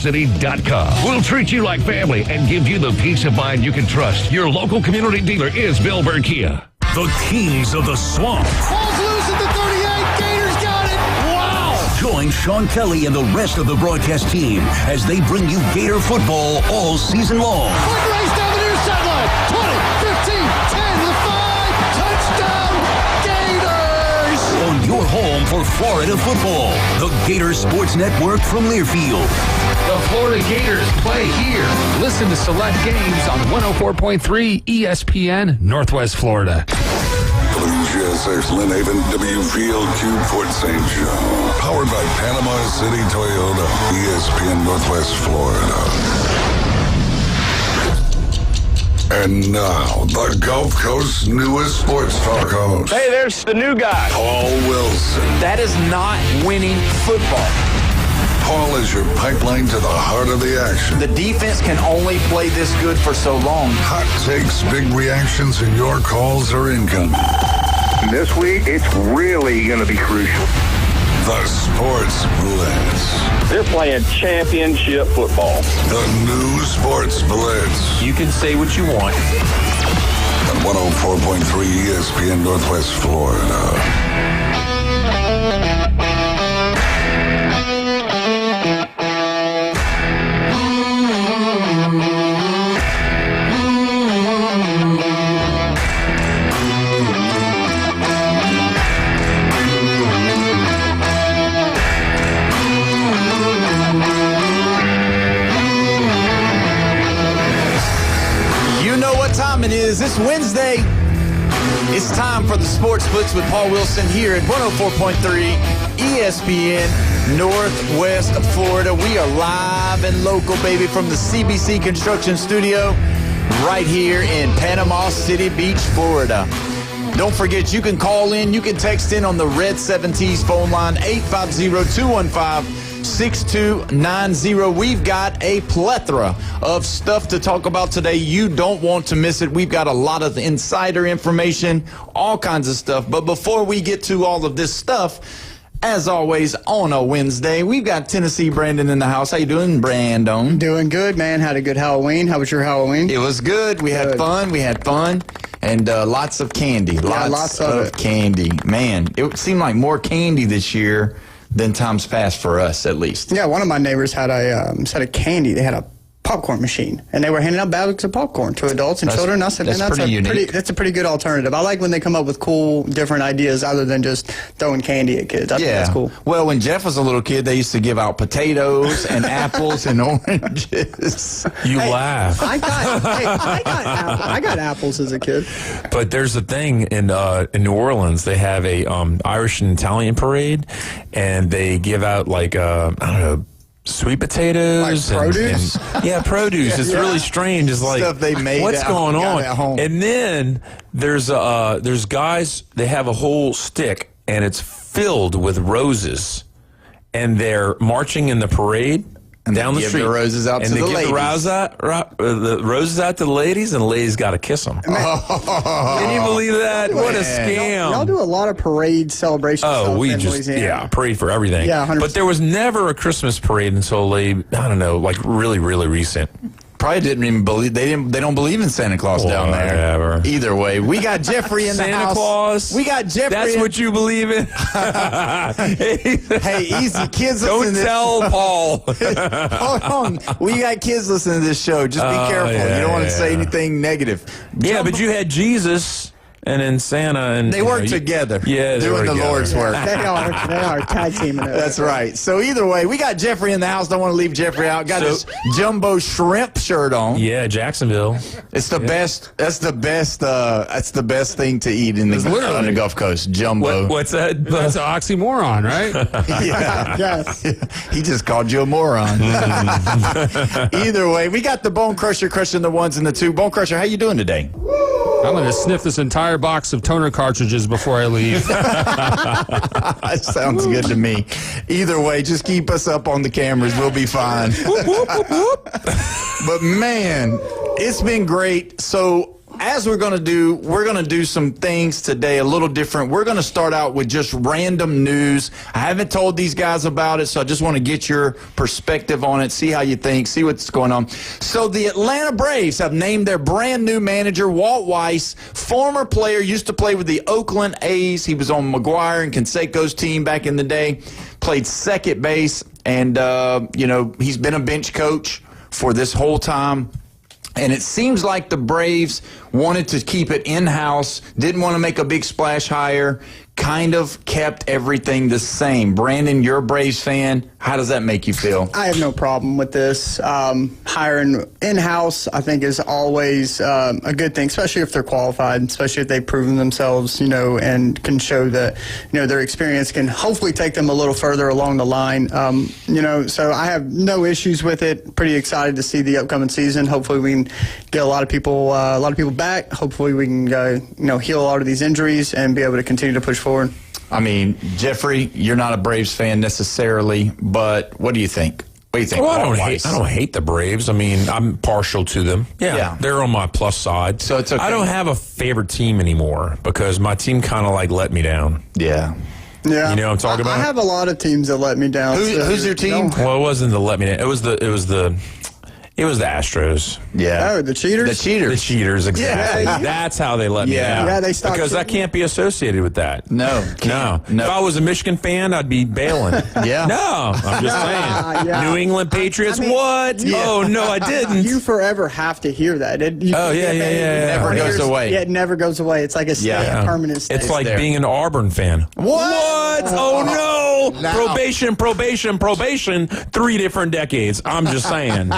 PanamaCity.com. We'll treat you like family and give you the peace of mind you can trust. Your local community dealer is Bill Burr Kia. The Kings of the Swamp. Ball's loose at the 38. Gators got it. Wow. Join Sean Kelly and the rest of the broadcast team as they bring you Gator football all season long. Quick race down the near sideline. 20, 15, 10, the 5. Touchdown, Gators. On your home for Florida football, the Gator Sports Network from Learfield. The Florida Gators play here. Listen to select games on 104.3 ESPN Northwest Florida. WGSX Lynn Haven, W Field, Cube Fort St. Joe. Powered by Panama City Toyota, ESPN Northwest Florida. And now, the Gulf Coast's newest sports talk host. Hey, there's the new guy. Paul Wilson. That is not winning football. Paul is your pipeline to the heart of the action. The defense can only play this good for so long. Hot takes, big reactions, and your calls are incoming. This week, it's really going to be crucial. The Sports Blitz. They're playing championship football. The new Sports Blitz. You can say what you want. On 104.3 ESPN Northwest Florida. It is this Wednesday. It's time for the Sports Blitz with Paul Wilson here at 104.3 ESPN Northwest Florida. We are live and local, baby, from the CBC Construction Studio right here in Panama City Beach, Florida. Don't forget, you can call in, you can text in on the Red 7T's phone line, 850-215-6290. We've got a plethora of stuff to talk about today. You don't want to miss it. We've got a lot of insider information, all kinds of stuff. But before we get to all of this stuff, as always, on a Wednesday, we've got Tennessee Brandon in the house. How you doing, Brandon? Doing good, man. Had a good Halloween. How was your Halloween? It was good. We had fun. And lots of candy. Lots of candy. Man, it seemed like more candy this year than times past for us, at least. Yeah, one of my neighbors had a set of candy. They had a popcorn machine, and they were handing out bags of popcorn to adults and children. I said, that's a pretty good alternative. I like when they come up with cool, different ideas other than just throwing candy at kids. I think that's cool. Well, when Jeff was a little kid, they used to give out potatoes and apples and oranges. You laugh. I got apples as a kid. But there's a thing in New Orleans. They have a Irish and Italian parade, and they give out like I don't know, sweet potatoes, like produce. And produce. It's really strange. It's like stuff they made. What's going on at home. And then there's guys. They have a whole stick, and it's filled with roses, and they're marching in the parade. And down the street, the roses out and to they the give ladies. The roses out to the ladies, and the ladies got to kiss them. Can you believe that? What a scam! Y'all do a lot of parade celebrations. Oh, we in just Louisiana. parade for everything. Yeah, 100%. But there was never a Christmas parade until I don't know, like really, really recent. Probably didn't even believe they don't believe in Santa Claus down there. Whatever. Either way, we got Jeffrey in the Santa house. Claus. We got Jeffrey. That's what you believe in. Hey, easy kids. Don't tell Paul. Hold on. We got kids listening to this show. Just be careful. Yeah, you don't want to say anything negative. Yeah, but you had Jesus and then Santa, and they work together. Yeah, doing the Lord's work. They are tag teaming it. That's right. So either way, we got Jeffrey in the house. Don't want to leave Jeffrey out. Got his jumbo shrimp shirt on. Yeah, Jacksonville. It's the best. That's the best. That's the best thing to eat on the Gulf Coast. Jumbo. What's that? That's an oxymoron, right? Yeah. Yes. He just called you a moron. Either way, we got the Bone Crusher crushing the ones and the two. Bone Crusher, how you doing today? I'm going to sniff this entire box of toner cartridges before I leave. That sounds good to me. Either way, just keep us up on the cameras. We'll be fine. But, man, it's been great. So as we're going to do some things today a little different. We're going to start out with just random news. I haven't told these guys about it, so I just want to get your perspective on it, see how you think, see what's going on. So the Atlanta Braves have named their brand new manager, Walt Weiss, former player, used to play with the Oakland A's. He was on McGuire and Canseco's team back in the day, played second base, and, he's been a bench coach for this whole time. And it seems like the Braves wanted to keep it in-house, didn't want to make a big splash hire, kind of kept everything the same. Brandon, you're a Braves fan. How does that make you feel? I have no problem with this. Hiring in-house, I think, is always a good thing, especially if they're qualified, especially if they've proven themselves, and can show that, their experience can hopefully take them a little further along the line. So I have no issues with it. Pretty excited to see the upcoming season. Hopefully we can get a lot of people back. Hopefully we can, heal a lot of these injuries and be able to continue to push forward. I mean, Jeffrey, you're not a Braves fan necessarily, but what do you think? What do you think? Well, I don't hate the Braves. I mean, I'm partial to them. Yeah. They're on my plus side. So it's okay. I don't have a favorite team anymore because my team kind of let me down. Yeah. Yeah. You know what I'm talking about? I have a lot of teams that let me down. Who's your team? Well, it wasn't the let me down. It was the Astros. Yeah. Oh, the cheaters? The cheaters. The cheaters, exactly. Yeah. That's how they let me down. Yeah, they stopped because I can't be associated with that. No. If I was a Michigan fan, I'd be bailing. Yeah. No, I'm just saying. Yeah. New England Patriots, what? Yeah. Oh, no, I didn't. You forever have to hear that. It never goes away. Yeah, it never goes away. It's like a permanent state. It's like being an Auburn fan. What? Oh, no. Probation. 3 different decades. I'm just saying,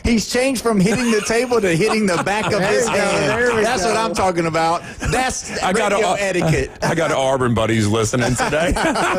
He's changed from hitting the table to hitting the back of his hand. That's what I'm talking about. That's radio etiquette. I got Auburn buddies listening today.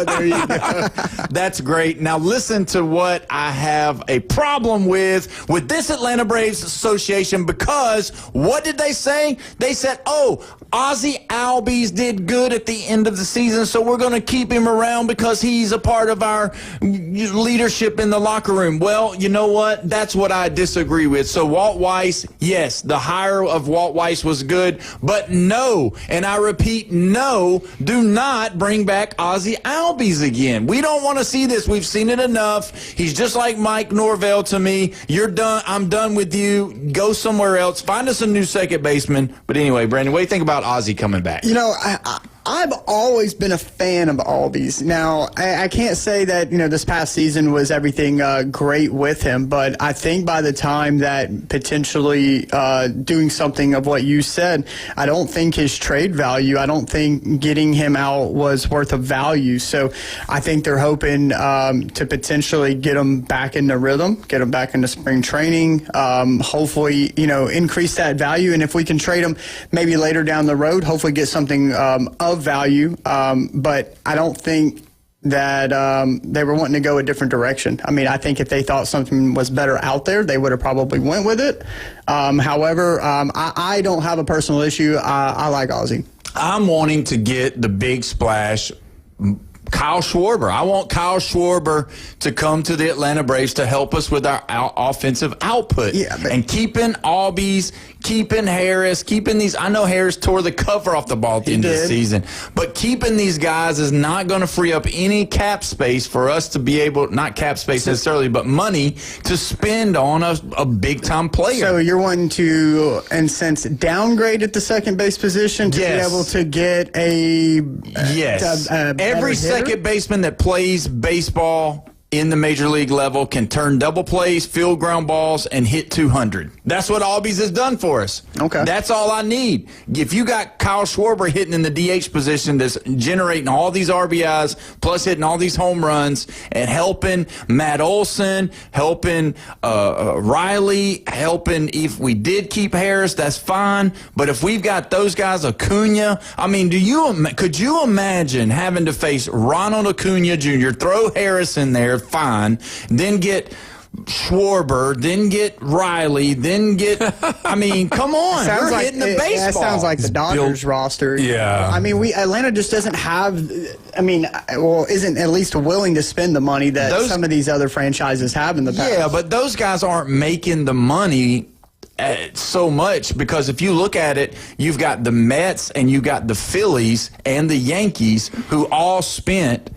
There you go. That's great. Now listen to what I have a problem with this Atlanta Braves Association, because what did they say? They said, Ozzie Albies did good at the end of the season, so we're going to keep him around because he's a part of our leadership in the locker room. Well, you know what? That's what I disagree with. So Walt Weiss, yes, the hire of Walt Weiss was good, but no, and I repeat, no, do not bring back Ozzie Albies again. We don't want to see this. We've seen it enough. He's just like Mike Norvell to me. You're done. I'm done with you. Go somewhere else. Find us a new second baseman. But anyway, Brandon, what do you think about Ozzie coming back? I've always been a fan of Albies. Now, I can't say that, this past season was everything great with him, but I think by the time that potentially doing something of what you said, I don't think his trade value, I don't think getting him out was worth of value. So I think they're hoping to potentially get him back into rhythm, get him back into spring training, hopefully, increase that value. And if we can trade him maybe later down the road, hopefully get something of value, but I don't think that they were wanting to go a different direction. I mean, I think if they thought something was better out there, they would have probably went with it. However, I don't have a personal issue. I like Ozzie. I'm wanting to get the big splash. Kyle Schwarber. I want Kyle Schwarber to come to the Atlanta Braves to help us with our offensive output. Yeah, and keeping Albies, keeping Harris, keeping these. I know Harris tore the cover off the ball at the end of the season, but keeping these guys is not going to free up any cap space for us to be able, not cap space necessarily, but money to spend on a big-time player. So you're wanting to, in a sense, downgrade at the second base position to be able to get a every second baseman that plays baseball in the major league level can turn double plays, field ground balls, and hit 200. That's what Albies has done for us. Okay. That's all I need. If you got Kyle Schwarber hitting in the DH position that's generating all these RBIs, plus hitting all these home runs, and helping Matt Olson, helping Riley, helping, if we did keep Harris, that's fine. But if we've got those guys, Acuna, I mean, could you imagine having to face Ronald Acuna Jr., throw Harris in there, fine, then get Schwarber, then get Riley, then get, I mean, come on. We're hitting the baseball. That sounds like the Dodgers roster. Yeah. I mean, Atlanta just doesn't have, isn't at least willing to spend the money that some of these other franchises have in the past. Yeah, but those guys aren't making the money so much, because if you look at it, you've got the Mets and you got the Phillies and the Yankees, who all spent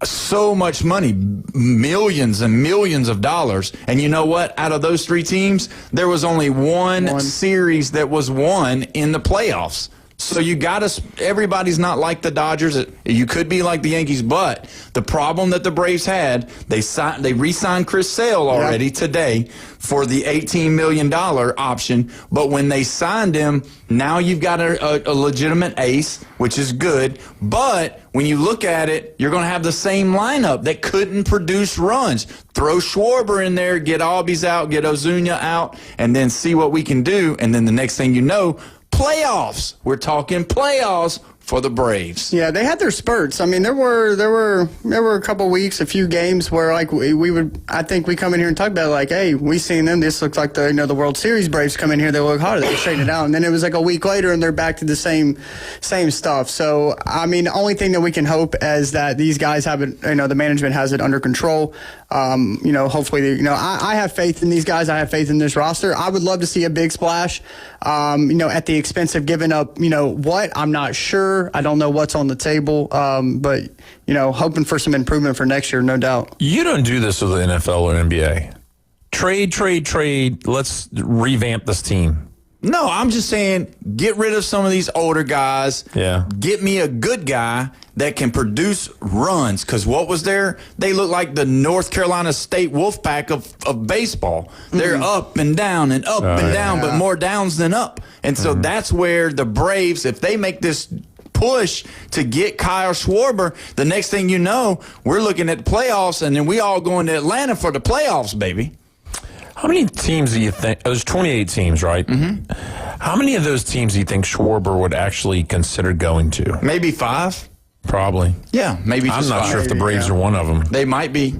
so much money, millions and millions of dollars. And you know what? Out of those three teams, there was only one series that was won in the playoffs. So you got to, everybody's not like the Dodgers. You could be like the Yankees, but the problem that the Braves had, they re-signed Chris Sale already today for the $18 million option. But when they signed him, now you've got a legitimate ace, which is good. But when you look at it, you're going to have the same lineup that couldn't produce runs. Throw Schwarber in there, get Albies out, get Ozuna out, and then see what we can do. And then the next thing you know, playoffs. We're talking playoffs for the Braves. Yeah, they had their spurts. I mean, there were a couple weeks, a few games where like we would, I think we come in here and talk about like, hey, we seen them. This looks like the World Series Braves come in here. They look harder. They straighten it out, and then it was like a week later, and they're back to the same stuff. So I mean, the only thing that we can hope is that these guys have it. The management has it under control. Hopefully, I have faith in these guys. I have faith in this roster. I would love to see a big splash. At the expense of giving up, what I'm not sure. I don't know what's on the table, but hoping for some improvement for next year, no doubt. You don't do this with the NFL or NBA. Trade. Let's revamp this team. No, I'm just saying, get rid of some of these older guys. Yeah. Get me a good guy that can produce runs. Because what was there? They look like the North Carolina State Wolfpack of baseball. They're up and down and up and down, but more downs than up. And so that's where the Braves, if they make this push to get Kyle Schwarber, the next thing you know, we're looking at the playoffs, and then we all going to Atlanta for the playoffs, baby. How many teams do you think? There's 28 teams, right? Mm-hmm. How many of those teams do you think Schwarber would actually consider going to? Maybe 5. Probably. Yeah, maybe I'm just not 5. sure if the Braves are one of them. They might be.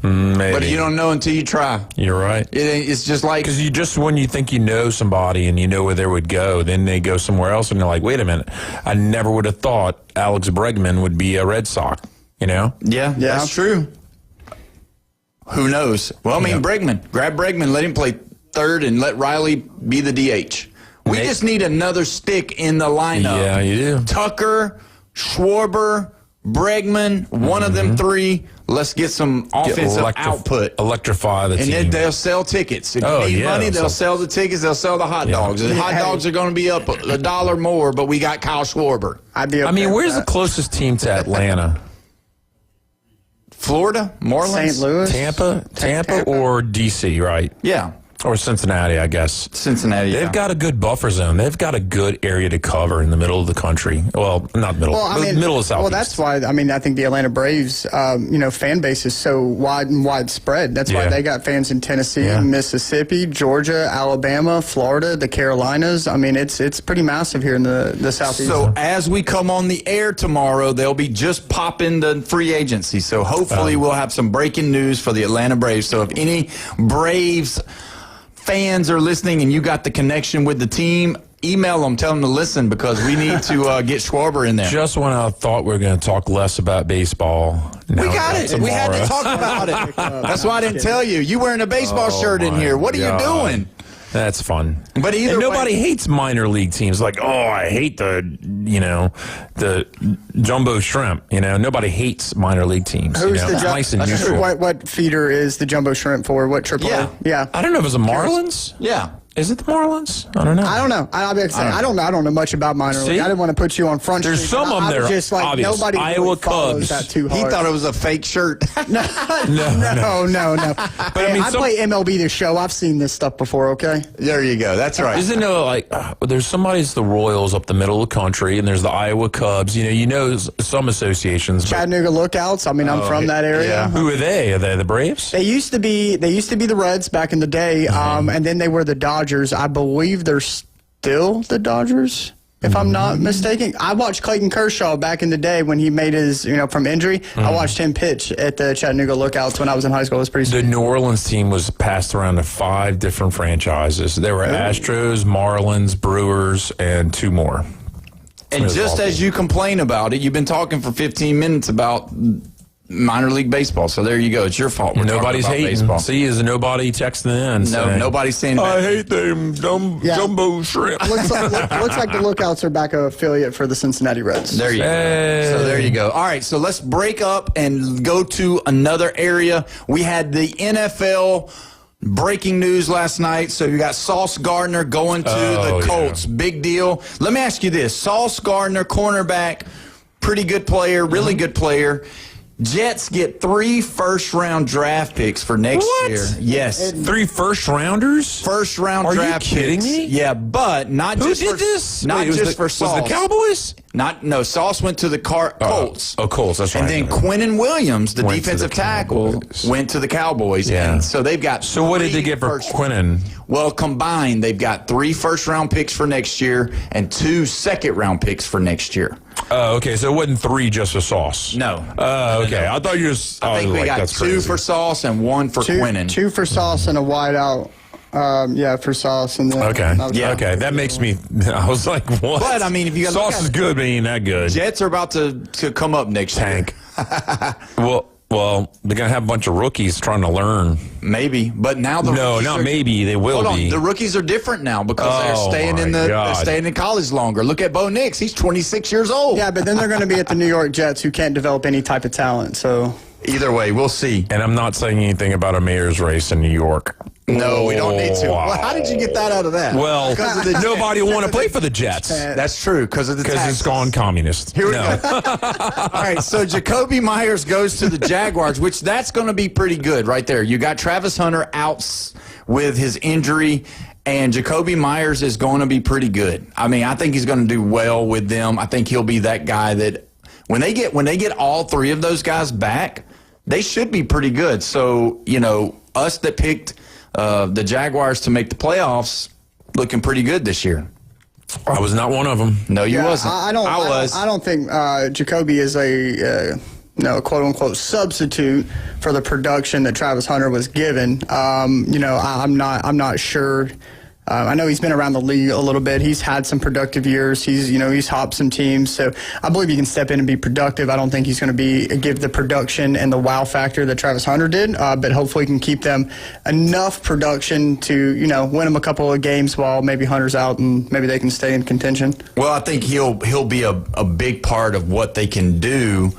Maybe. But you don't know until you try. You're right. It's just like... Because when you think you know somebody and you know where they would go, then they go somewhere else and you're like, wait a minute, I never would have thought Alex Bregman would be a Red Sox, Yeah, that's true. Who knows? Well, I mean, Bregman. Grab Bregman, let him play third, and let Riley be the DH. We just need another stick in the lineup. Yeah, you do. Tucker, Schwarber, Bregman, one of them three. Let's get some offensive output. Electrify the team. And then they'll sell tickets. If you need money, they'll sell the tickets. They'll sell the hot dogs. The hot dogs are going to be up $1 more, but we got Kyle Schwarber. Where's the closest team to Atlanta? Florida? Marlins? St. Louis? Tampa or D.C., right? Yeah. Or Cincinnati, I guess. Cincinnati, They've got a good buffer zone. They've got a good area to cover in the middle of the country. Well, not middle. Middle of Southeast. Well, that's why, I think the Atlanta Braves, fan base is so wide and widespread. That's why they got fans in Tennessee, Mississippi, Georgia, Alabama, Florida, the Carolinas. It's pretty massive here in the Southeast. So as we come on the air tomorrow, they'll be just popping the free agency. So hopefully we'll have some breaking news for the Atlanta Braves. So if any Braves fans are listening and you got the connection with the team, email them, tell them to listen, because we need to get Schwarber in there. Just when I thought we were going to talk less about baseball. We got it. We had to talk about it. That's why I didn't tell you. You wearing a baseball shirt in here. What are you doing? That's fun. But either nobody hates minor league teams. Like, I hate the jumbo shrimp. Nobody hates minor league teams. Who's the nice and neutral. What feeder is the jumbo shrimp for? What AAA? Yeah. I don't know if it's the Marlins. Yeah. Is it the Marlins? I don't know. I don't know. I don't know much about minor league. I didn't want to put you on front. There's street. some of them there. Just like obvious. nobody Iowa follows Cubs. that too hard. He thought it was a fake shirt. No. But I play MLB The Show. I've seen this stuff before. Okay. There you go. That's right. Isn't it there's somebody's the Royals up the middle of the country, and there's the Iowa Cubs. You know some associations. Chattanooga Lookouts. I'm from that area. Yeah. Who are they? Are they the Braves? They used to be the Reds back in the day, and then they were the Dodgers. I believe they're still the Dodgers, if I'm not mistaken. I watched Clayton Kershaw back in the day when he made his, from injury. I watched him pitch at the Chattanooga Lookouts when I was in high school. It was pretty sweet. The New Orleans team was passed around to 5 different franchises. There were Astros, Marlins, Brewers, and 2 more. And just as you complain about it, you've been talking for 15 minutes about minor league baseball. So there you go. It's your fault. Nobody's hating. Baseball. See, is nobody texting in? No, nobody's saying that. I hate them jumbo shrimp. Looks like the Lookouts are back an affiliate for the Cincinnati Reds. There you go. So there you go. All right, so let's break up and go to another area. We had the NFL breaking news last night. So you got Sauce Gardner going to the Colts. Yeah. Big deal. Let me ask you this. Sauce Gardner, cornerback, pretty good player, really good player. Jets get 3 first-round draft picks for next year. Yes. 3 first-rounders? First-round draft picks. Are you kidding me? Yeah, but not Who just did for this? Not just for Sauce. Was the Cowboys? No, Sauce went to the Colts. Colts, that's right. And then Quinnen Williams, the defensive tackle, went to the Cowboys. Yeah. And so they've got So what did they get for Quinnen? Well, combined, they've got 3 first-round picks for next year and 2 second-round picks for next year. Okay, so it wasn't 3 just for Sauce. No. Okay. No. I thought you just. I think we got 2 for Sauce and 1 for Quinnen. 2 for Sauce and a wideout. For Sauce and then. Okay, that makes me. I was like, what? But I mean, if you got Sauce is good, but he ain't that good. Jets are about to come up next Tank. year. Well, they're gonna have a bunch of rookies trying to learn. Maybe, but now the no, rookies not maybe they will be. The rookies are different now because they're staying in college longer. Look at Bo Nix; he's 26 years old. Yeah, but then they're going to be at the New York Jets, who can't develop any type of talent. So either way, we'll see. And I'm not saying anything about a mayor's race in New York. No, we don't need to. Wow. Well, how did you get that out of that? Well, nobody will want to play for the Jets. That's true because it's gone communist. Here we go. All right, so Jacoby Myers goes to the Jaguars, which that's going to be pretty good right there. You got Travis Hunter out with his injury, and Jacoby Myers is going to be pretty good. I mean, I think he's going to do well with them. I think he'll be that guy that when they get all 3 of those guys back, they should be pretty good. So, us that picked the Jaguars to make the playoffs looking pretty good this year. I was not one of them. No, you wasn't. I don't think Jacoby is a quote unquote substitute for the production that Travis Hunter was given. I'm not sure. I know he's been around the league a little bit. He's had some productive years. He's hopped some teams. So I believe he can step in and be productive. I don't think he's going to give the production and the wow factor that Travis Hunter did. But hopefully he can keep them enough production to, win them a couple of games while maybe Hunter's out and maybe they can stay in contention. Well, I think he'll be a big part of what they can do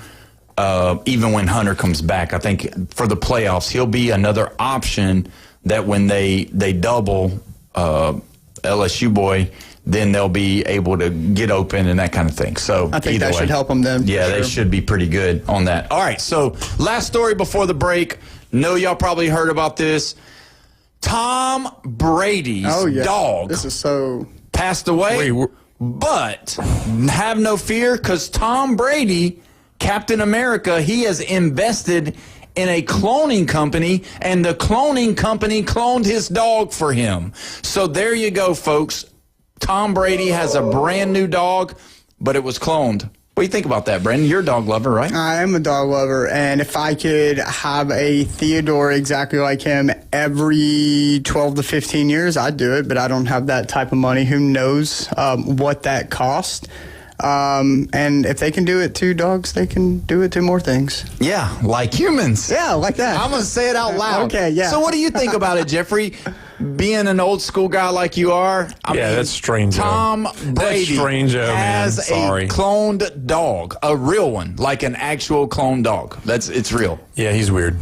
even when Hunter comes back. I think for the playoffs, he'll be another option that when they double LSU boy, then they'll be able to get open and that kind of thing. So I think that should help them then. Yeah, they should be pretty good on that. All right, so last story before the break. Know y'all probably heard about this. Tom Brady's dog this is so passed away. But have no fear because Tom Brady, Captain America, he has invested in a cloning company, and the cloning company cloned his dog for him. So there you go, folks. Tom Brady has a brand new dog, but it was cloned. What do you think about that, Brendan? You're a dog lover, right? I am a dog lover, and if I could have a Theodore exactly like him every 12 to 15 years, I'd do it, but I don't have that type of money. Who knows what that cost? And if they can do it to dogs, they can do it to more things. Yeah, like humans. Yeah, like that. I'm going to say it out loud. Okay, yeah. So what do you think about it, Jeffrey? Being an old school guy like you are, I mean, that's strange. Tom Brady has a cloned dog, a real one, like an actual cloned dog. It's real. Yeah, he's weird.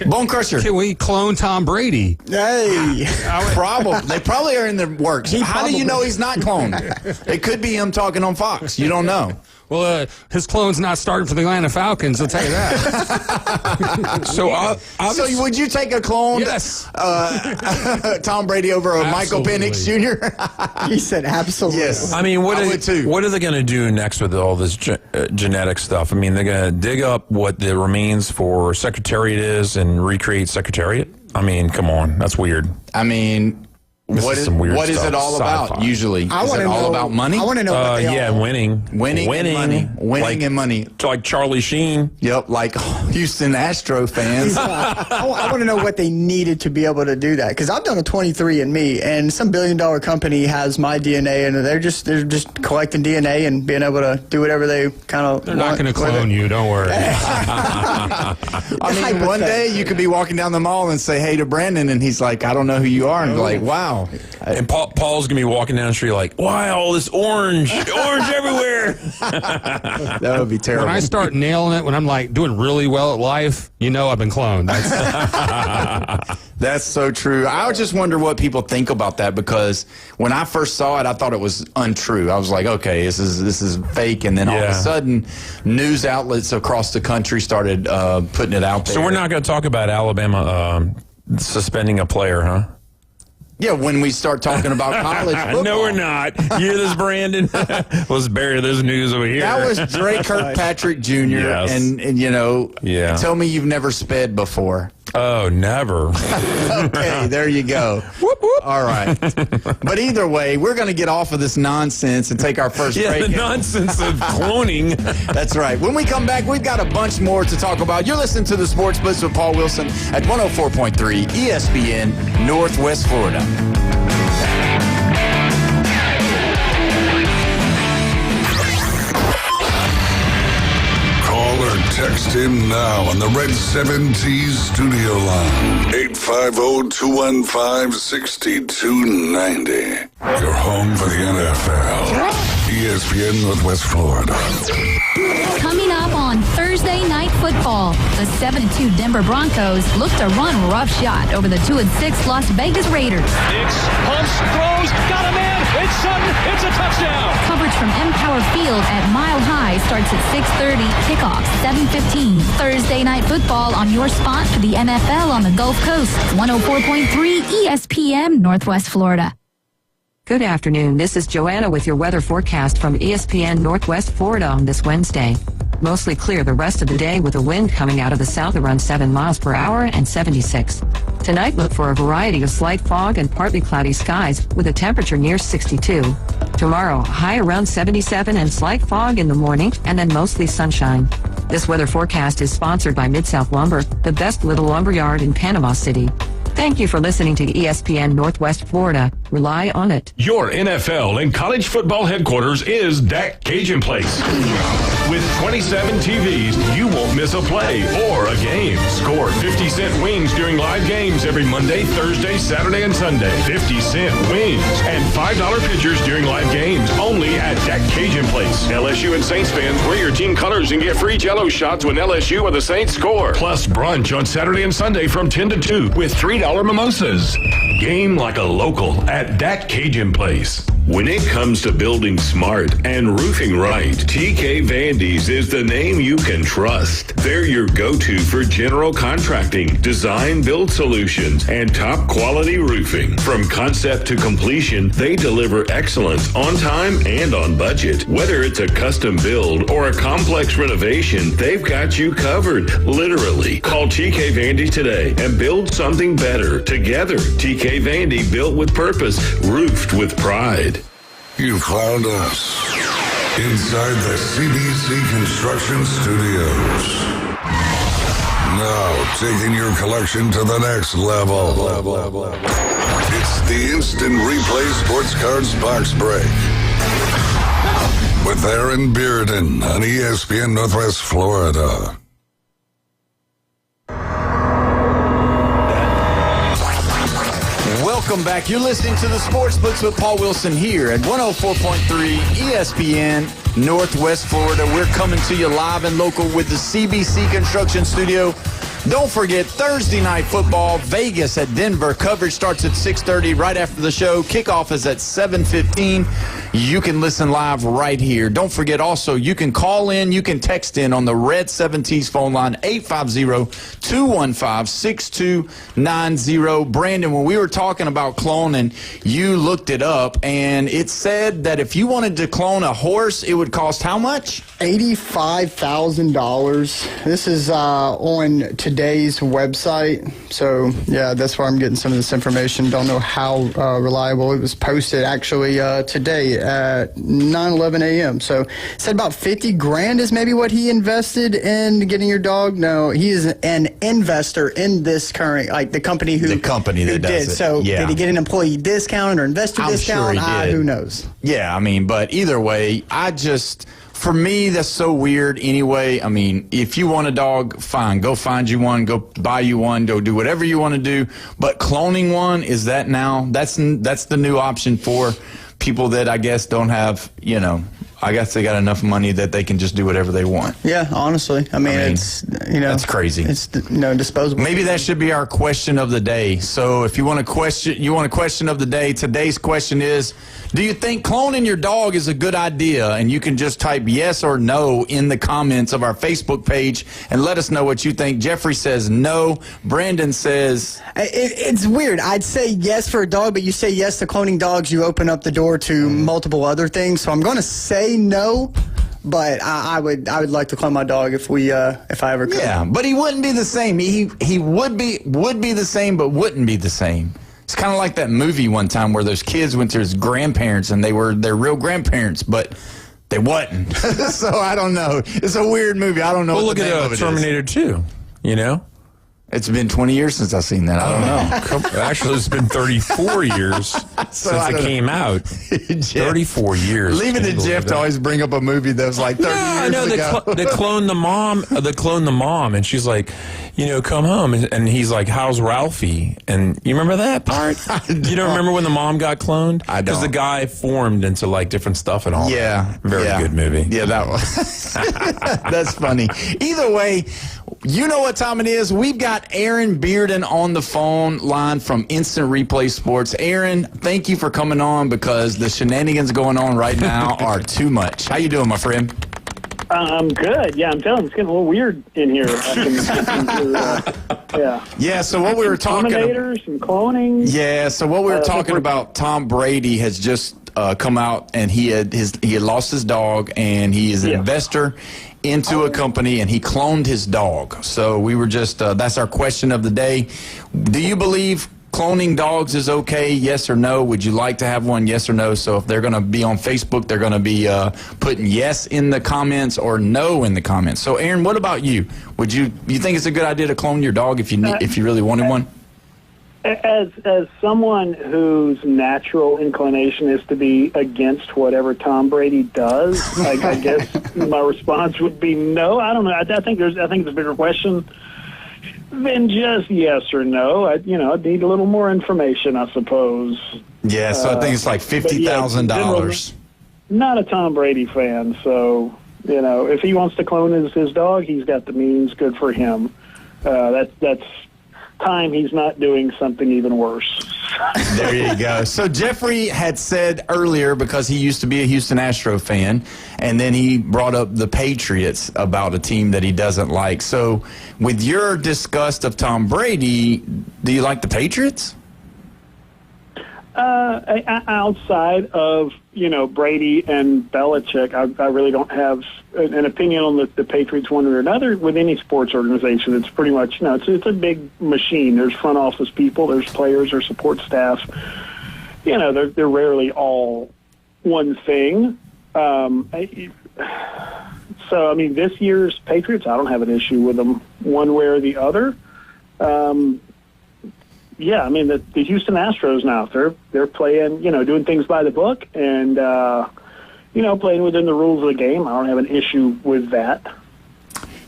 Bone Crusher. Can we clone Tom Brady? Hey. They probably are in the works. How do you know he's not cloned? It could be him talking on Fox. You don't know. Well, his clone's not starting for the Atlanta Falcons, I'll tell you that. So would you take a clone? Yes. Tom Brady over a Michael Penix Jr.? He said absolutely. Yes. I mean, what are they going to do next with all this genetic stuff? I mean, they're going to dig up what the remains for Secretariat is and recreate Secretariat? I mean, come on. That's weird. I mean, What is it all about usually? Is it all about money? I want to know what they are. Winning and money. Winning and money. Like Charlie Sheen. Yep, like Houston Astro fans. I want to know what they needed to be able to do that, because I've done a 23andMe, and some billion-dollar company has my DNA, and they're just collecting DNA and being able to do whatever they kind of. They're not going to clone you. Don't worry. I mean, one day you could be walking down the mall and say, "Hey," to Brandon, and he's like, "I don't know who you are," and you're like, "Wow." And Paul's gonna be walking down the street like, "Why all this orange everywhere?" That would be terrible. When I start nailing it, when I'm like doing really well at life, I've been cloned. That's so true. I just wonder what people think about that, because when I first saw it, I thought it was untrue. I was like, okay, this is fake, and then all of a sudden, news outlets across the country started putting it out there. So we're not going to talk about Alabama suspending a player, huh? Yeah, when we start talking about college football. No, we're not. You hear this, Brandon? Let's bury this news over here. That was Dre Kirkpatrick Jr. Yes. And tell me you've never sped before. Oh, never. Okay, there you go. Whoop, whoop. All right. But either way, we're going to get off of this nonsense and take our first break. The nonsense of cloning. That's right. When we come back, we've got a bunch more to talk about. You're listening to the Sports Blitz with Paul Wilson at 104.3 ESPN, Northwest Florida. Text in now on the Red 7T studio line. 850-215-6290. Your home for the NFL. ESPN Northwest Florida. Coming up on Thursday Night Football, the 7-2 Denver Broncos look to run roughshod over the 2-6 Las Vegas Raiders. Hicks pumps, throws, got a man. It's Sutton. It's a touchdown. Coverage from Empower Field at Mile High starts at 6:30. Kickoff 7:15. Thursday Night Football on your spot for the NFL on the Gulf Coast. 104.3 ESPN Northwest Florida. Good afternoon. This is Joanna with your weather forecast from ESPN Northwest Florida on this Wednesday. Mostly clear the rest of the day with a wind coming out of the south around 7 miles per hour and 76. Tonight, look for a variety of slight fog and partly cloudy skies with a temperature near 62. Tomorrow, high around 77 and slight fog in the morning and then mostly sunshine. This weather forecast is sponsored by Mid-South Lumber, the best little lumber yard in Panama City. Thank you for listening to ESPN Northwest Florida. Rely on it. Your NFL and college football headquarters is Dak Cajun Place. With 27 TVs, you won't miss a play or a game. Score 50-cent wings during live games every Monday, Thursday, Saturday, and Sunday. 50-cent wings and $5 pitchers during live games only at Dak Cajun Place. LSU and Saints fans, wear your team colors and get free Jell-O shots when LSU or the Saints score. Plus brunch on Saturday and Sunday from 10 to 2 with $3 mimosas. Game like a local at Dak Cajun Place. When it comes to building smart and roofing right, TK Vandy's is the name you can trust. They're your go-to for general contracting, design, build solutions, and top quality roofing. From concept to completion, they deliver excellence on time and on budget. Whether it's a custom build or a complex renovation, they've got you covered, literally. Call TK Vandy today and build something better together. TK Vandy, built with purpose, roofed with pride. You found us inside the CBC Construction Studios. Now taking your collection to the next level. It's the Instant Replay Sports Cards Box Break with Aaron Bearden on ESPN Northwest Florida. Welcome back. You're listening to the Sports Blitz with Paul Wilson here at 104.3 ESPN Northwest Florida. We're coming to you live and local with the CBC Construction Studio. Don't forget, Thursday Night Football, Vegas at Denver. Coverage starts at 6:30 right after the show. Kickoff is at 7:15. You can listen live right here. Don't forget also, you can call in, you can text in on the Red 7T's phone line, 850-215-6290. Brandon, when we were talking about cloning, you looked it up, and it said that if you wanted to clone a horse, it would cost how much? $85,000. This is on today's website. So, yeah, that's where I'm getting some of this information. Don't know how reliable. It was posted actually today at 9:11 a.m. So, it said about $50,000 is maybe what he invested in getting your dog. No, he is an investor in this current, like the company who that did. does it. So, Yeah. did he get an employee discount or investor I'm discount? sure he did. Who knows? Yeah, I mean, but either way, for me, that's so weird anyway. I mean, if you want a dog, fine. Go find you one. Go buy you one. Go do whatever you want to do. But cloning one, is that now? That's the new option for people that I guess don't have, I guess they got enough money that they can just do whatever they want. Yeah, honestly. I mean it's, that's crazy. It's, disposable. Maybe that should be our question of the day. So if you want a question of the day, today's question is, do you think cloning your dog is a good idea? And you can just type yes or no in the comments of our Facebook page and let us know what you think. Jeffrey says no. Brandon says... It's weird. I'd say yes for a dog, but you say yes to cloning dogs, you open up the door to multiple other things. So I'm going to say no, but I would like to clone my dog if I ever could. Yeah, but he wouldn't be the same. He would be the same, but wouldn't be the same. It's kind of like that movie one time where those kids went to his grandparents and they were their real grandparents, but they wasn't. So I don't know. It's a weird movie. I don't know. Well, what look the name of at it Terminator 2, It's been 20 years since I've seen that. I don't know. Actually, it's been 34 years since it came out. 34 years. Leave it to Jeff to always bring up a movie that was like 30 years ago. They cloned the mom. They cloned the mom, and she's like, come home. And he's like, how's Ralphie? And you remember that part? You don't remember when the mom got cloned? I don't. Because the guy formed into like different stuff and all. Yeah. That. Very good movie. Yeah, that was. That's funny. Either way, you know what time it is. We've got Aaron Bearden on the phone line from Instant Replay Sports. Aaron, thank you for coming on because the shenanigans going on right now are too much. How you doing, my friend? I'm good. Yeah, I'm telling you, it's getting a little weird in here. Yeah, so what we were talking about. Terminators and cloning. Yeah, so what we were talking about, Tom Brady has just come out and he had lost his dog and he is an investor into a company and he cloned his dog. So we were just, that's our question of the day. Do you believe cloning dogs is okay? Yes or no? Would you like to have one? Yes or no? So if they're going to be on Facebook, they're going to be putting yes in the comments or no in the comments. So Aaron, what about you? You think it's a good idea to clone your dog if you really wanted one? As someone whose natural inclination is to be against whatever Tom Brady does, I guess my response would be no. I don't know. I think it's a bigger question than just yes or no. I'd need a little more information, I suppose. Yeah, so I think it's like $50,000. Not a Tom Brady fan, so if he wants to clone his dog, he's got the means. Good for him. That's time he's not doing something even worse. There you go. So Jeffrey had said earlier, because he used to be a Houston Astro fan, and then he brought up the Patriots about a team that he doesn't like. So with your disgust of Tom Brady, do you like the Patriots? Outside of Brady and Belichick, I really don't have an opinion on the Patriots one way or another. With any sports organization, it's pretty much it's a big machine. There's front office people, there's players, there's support staff. They're rarely all one thing. So I mean, this year's Patriots, I don't have an issue with them one way or the other. Yeah, I mean, the Houston Astros now, they're playing, doing things by the book and, playing within the rules of the game. I don't have an issue with that.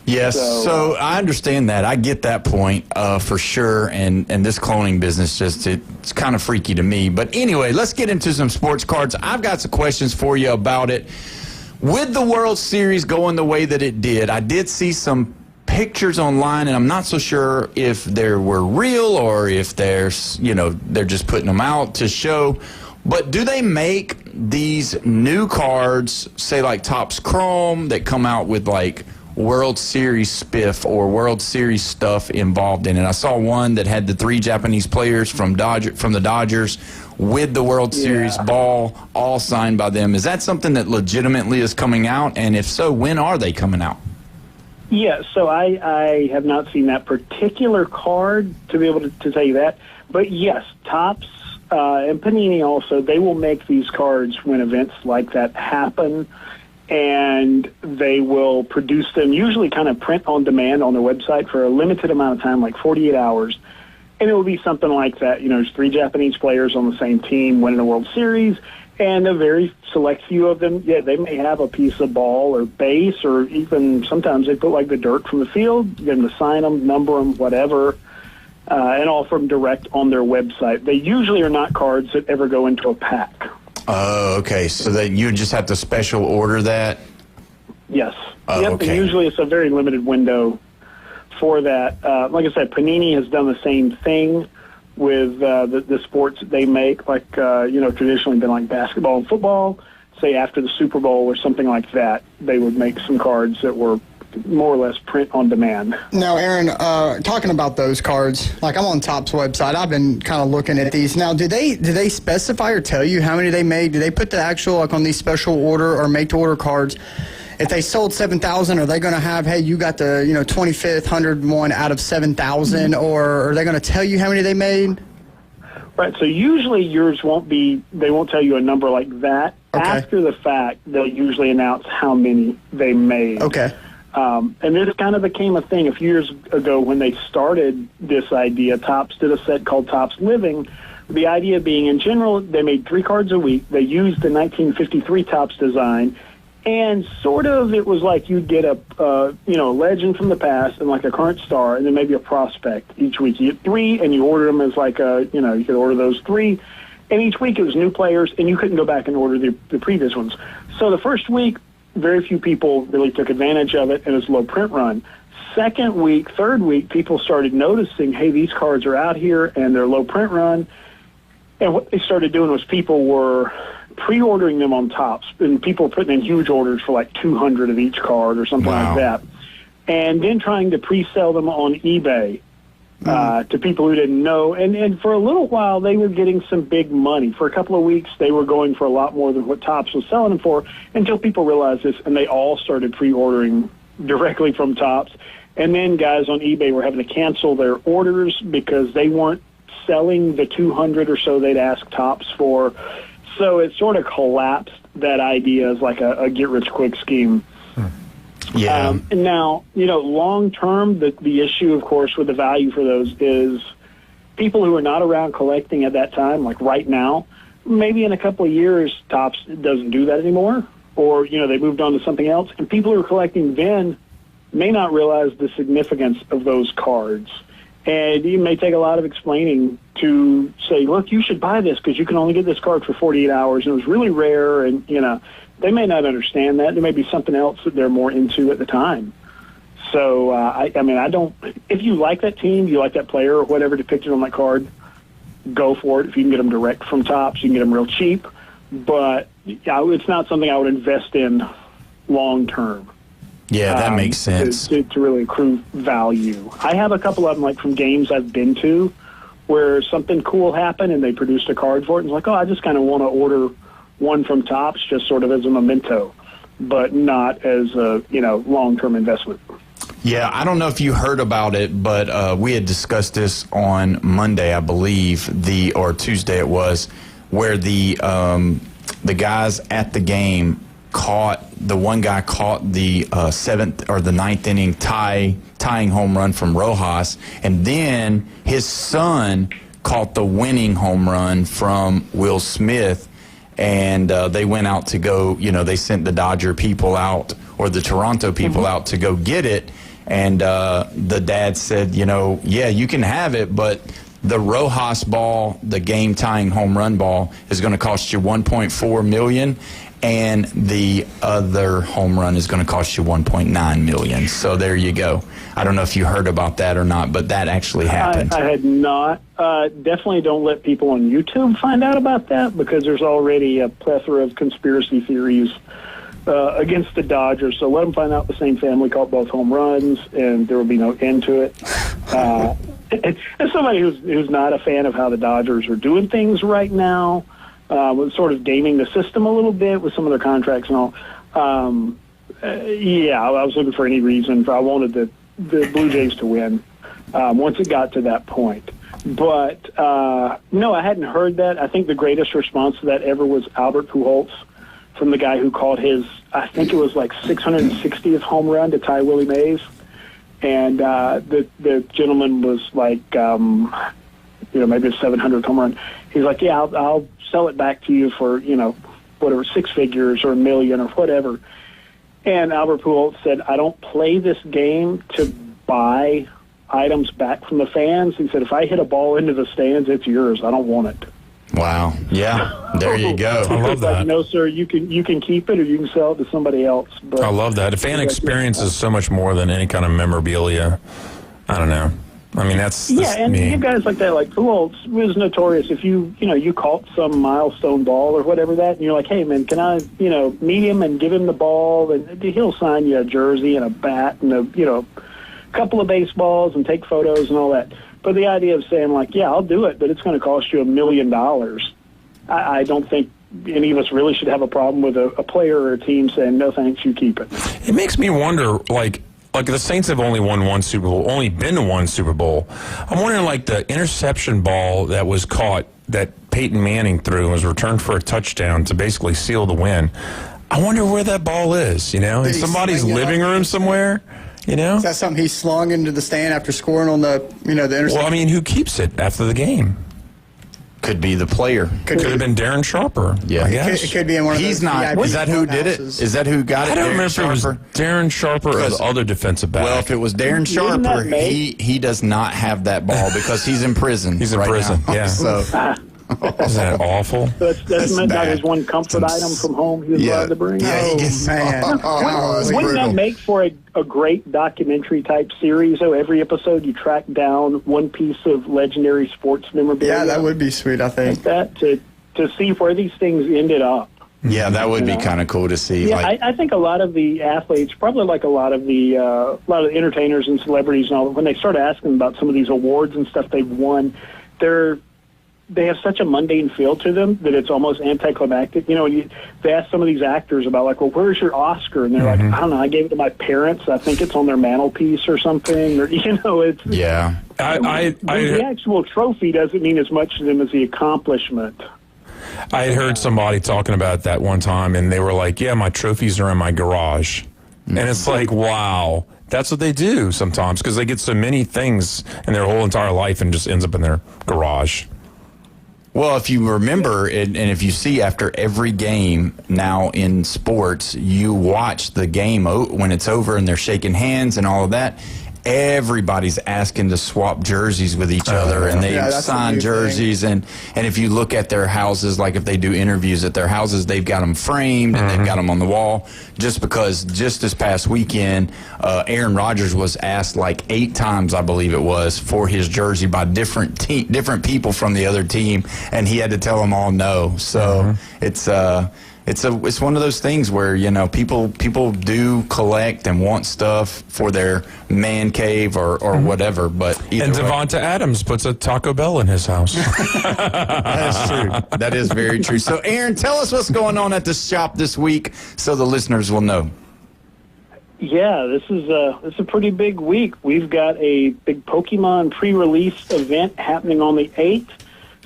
Yes, so I understand that. I get that point for sure, and this cloning business, it's kind of freaky to me. But anyway, let's get into some sports cards. I've got some questions for you about it. With the World Series going the way that it did, I did see some pictures online, and I'm not so sure if they were real or if they're just putting them out to show. But do they make these new cards, say like Topps Chrome, that come out with like World Series spiff or World Series stuff involved in it? I saw one that had the 3 Japanese players from the Dodgers with the World Series ball, all signed by them. Is that something that legitimately is coming out? And if so, when are they coming out? Yeah, so I have not seen that particular card to be able to tell you that. But yes, Topps and Panini also, they will make these cards when events like that happen, and they will produce them, usually kind of print on demand on their website for a limited amount of time, like 48 hours. And it will be something like that. There's 3 Japanese players on the same team winning a World Series, and a very select few of them, they may have a piece of ball or base, or even sometimes they put like the dirt from the field, get them to sign them, number them, whatever, and all from direct on their website. They usually are not cards that ever go into a pack. Oh, okay. So that you just have to special order that? Yes. Oh, okay. And usually it's a very limited window for that. Like I said, Panini has done the same thing with the sports that they make, like, traditionally been like basketball and football. Say after the Super Bowl or something like that, they would make some cards that were more or less print on demand. Now, Aaron, talking about those cards, like I'm on Topps website, I've been kind of looking at these. Now, do they specify or tell you how many they made? Do they put the actual, like on these special order or make-to-order cards, if they sold 7,000, are they going to have, hey, you got the 25th, 101 out of 7,000, or are they going to tell you how many they made? Right, so usually yours they won't tell you a number like that. Okay. After the fact, they'll usually announce how many they made. Okay. And this kind of became a thing a few years ago when they started this idea. Topps did a set called Topps Living. The idea being, in general, they made 3 cards a week. They used the 1953 Topps design. And sort of it was like you'd get a legend from the past and like a current star, and then maybe a prospect each week. You get 3, and you order them as like you could order those 3. And each week it was new players, and you couldn't go back and order the previous ones. So the first week, very few people really took advantage of it, and it was a low print run. Second week, third week, people started noticing, hey, these cards are out here, and they're low print run. And what they started doing was people were pre-ordering them on Topps, and people were putting in huge orders for like 200 of each card or something like that, and then trying to pre-sell them on eBay to people who didn't know. And for a little while, they were getting some big money. For a couple of weeks, they were going for a lot more than what Topps was selling them for, until people realized this, and they all started pre-ordering directly from Topps. And then guys on eBay were having to cancel their orders because they weren't selling the 200 or so they'd asked Topps for. So it sort of collapsed that idea as like a get-rich-quick scheme. Yeah. And now, long term, the issue, of course, with the value for those is people who are not around collecting at that time, like right now, maybe in a couple of years, Topps doesn't do that anymore, or, they moved on to something else. And people who are collecting then may not realize the significance of those cards. And it may take a lot of explaining to say, look, you should buy this because you can only get this card for 48 hours, and it was really rare, and, they may not understand that. There may be something else that they're more into at the time. So, I don't – if you like that team, you like that player or whatever depicted on that card, go for it. If you can get them direct from Topps, you can get them real cheap. But it's not something I would invest in long term. Yeah, that makes sense. To really accrue value. I have a couple of them, like from games I've been to, where something cool happened and they produced a card for it. And it's like, I just kind of want to order one from Topps just sort of as a memento, but not as a, long-term investment. Yeah, I don't know if you heard about it, but we had discussed this on Monday, I believe, or Tuesday it was, where the guys at the game caught the seventh or the ninth inning tying home run from Rojas, and then his son caught the winning home run from Will Smith, and they went out to go, they sent the Dodger people out or the Toronto people out to go get it, and the dad said, yeah, you can have it, but the Rojas ball, the game-tying home run ball, is going to cost you $1.4 million, and the other home run is going to cost you $1.9 million. So there you go. I don't know if you heard about that or not, but that actually happened. I had not. Definitely don't let people on YouTube find out about that, because there's already a plethora of conspiracy theories against the Dodgers. So let them find out the same family caught both home runs, and there will be no end to it. As somebody who's not a fan of how the Dodgers are doing things right now, with sort of gaming the system a little bit with some of their contracts and all, Yeah, I was looking for any reason. I wanted the Blue Jays to win once it got to that point. But, no, I hadn't heard that. I think the greatest response to that ever was Albert Pujols, from the guy who called his, I think it was like 660th home run to tie Willie Mays. And the gentleman was like, maybe a 700th home run. He's like, yeah, I'll sell it back to you for, whatever, 6 figures or $1 million or whatever. And Albert Pujols said, I don't play this game to buy items back from the fans. He said, if I hit a ball into the stands, it's yours. I don't want it. Wow. Yeah. There you go. I love that. Like, no, sir, you can keep it or you can sell it to somebody else. But I love that. A fan experience is so much more than any kind of memorabilia. I don't know. I mean, that's and me. you guys like that, like Pujols was notorious. If you caught some milestone ball or whatever that, and you're like, hey man, can I meet him and give him the ball, and he'll sign you a jersey and a bat and a couple of baseballs and take photos and all that. But the idea of saying like, yeah, I'll do it, but it's going to cost you $1 million. I don't think any of us really should have a problem with a player or a team saying, no thanks, you keep it. It makes me wonder, like the Saints have only won one Super Bowl, only been to one Super Bowl. I'm wondering, like, the interception ball that was caught that Peyton Manning threw and was returned for a touchdown to basically seal the win. I wonder where that ball is, in somebody's living room somewhere, Is that something he slung into the stand after scoring on the interception? Well, I mean, who keeps it after the game? Could be the player. Could have been Darren Sharper. Yeah, I guess. It could be in one of those. He's not. Is that who did it? Is that who got it? I don't remember if it was Sharper? Darren Sharper or the other defensive back. Well, if it was Darren Sharper, he does not have that ball because he's in prison. He's in prison, now. yeah. So. Isn't that awful? That's not his one comfort item from home he was allowed to bring. Wouldn't that make for a great documentary type series? So every episode you track down one piece of legendary sports memorabilia. Yeah, that would be sweet, I think. Like that to see where these things ended up. Yeah, that would be kind of cool to see. Yeah, I think a lot of the athletes, probably like a lot of the entertainers and celebrities and all, when they start asking about some of these awards and stuff they've won, they have such a mundane feel to them that it's almost anticlimactic. They ask some of these actors about, like, well, where's your Oscar? And they're like, I don't know, I gave it to my parents. I think it's on their mantelpiece or something. Or, it's... Yeah. The actual trophy doesn't mean as much to them as the accomplishment. I had heard somebody talking about that one time, and they were like, yeah, my trophies are in my garage. And it's like, wow. That's what they do sometimes because they get so many things in their whole entire life and just ends up in their garage. Well, if you remember, and if you see after every game now in sports, you watch the game when it's over and they're shaking hands and all of that. Everybody's asking to swap jerseys with each other, and they sign jerseys. And if you look at their houses, like if they do interviews at their houses, they've got them framed and they've got them on the wall. Just because just this past weekend, Aaron Rodgers was asked like 8 times, I believe it was, for his jersey by different people from the other team, and he had to tell them all no. So it's one of those things where people do collect and want stuff for their man cave or whatever. But and Devonta Adams puts a Taco Bell in his house. That is true. That is very true. So, Aaron, tell us what's going on at the shop this week, so the listeners will know. Yeah, this is a pretty big week. We've got a big Pokemon pre-release event happening on the 8th.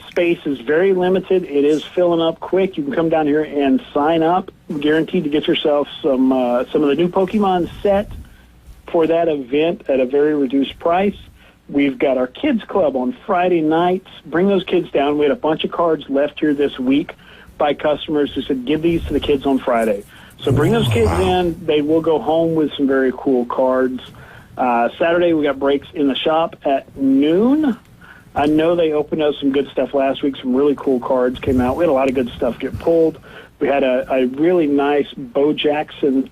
Space is very limited. It is filling up quick. You can come down here and sign up. Guaranteed to get yourself some of the new Pokemon set for that event at a very reduced price. We've got our kids club on Friday nights. Bring those kids down. We had a bunch of cards left here this week by customers who said, give these to the kids on Friday. So bring those kids in. They will go home with some very cool cards. Saturday, we got breaks in the shop at noon. I know they opened up some good stuff last week. Some really cool cards came out. We had a lot of good stuff get pulled. We had a really nice Bo Jackson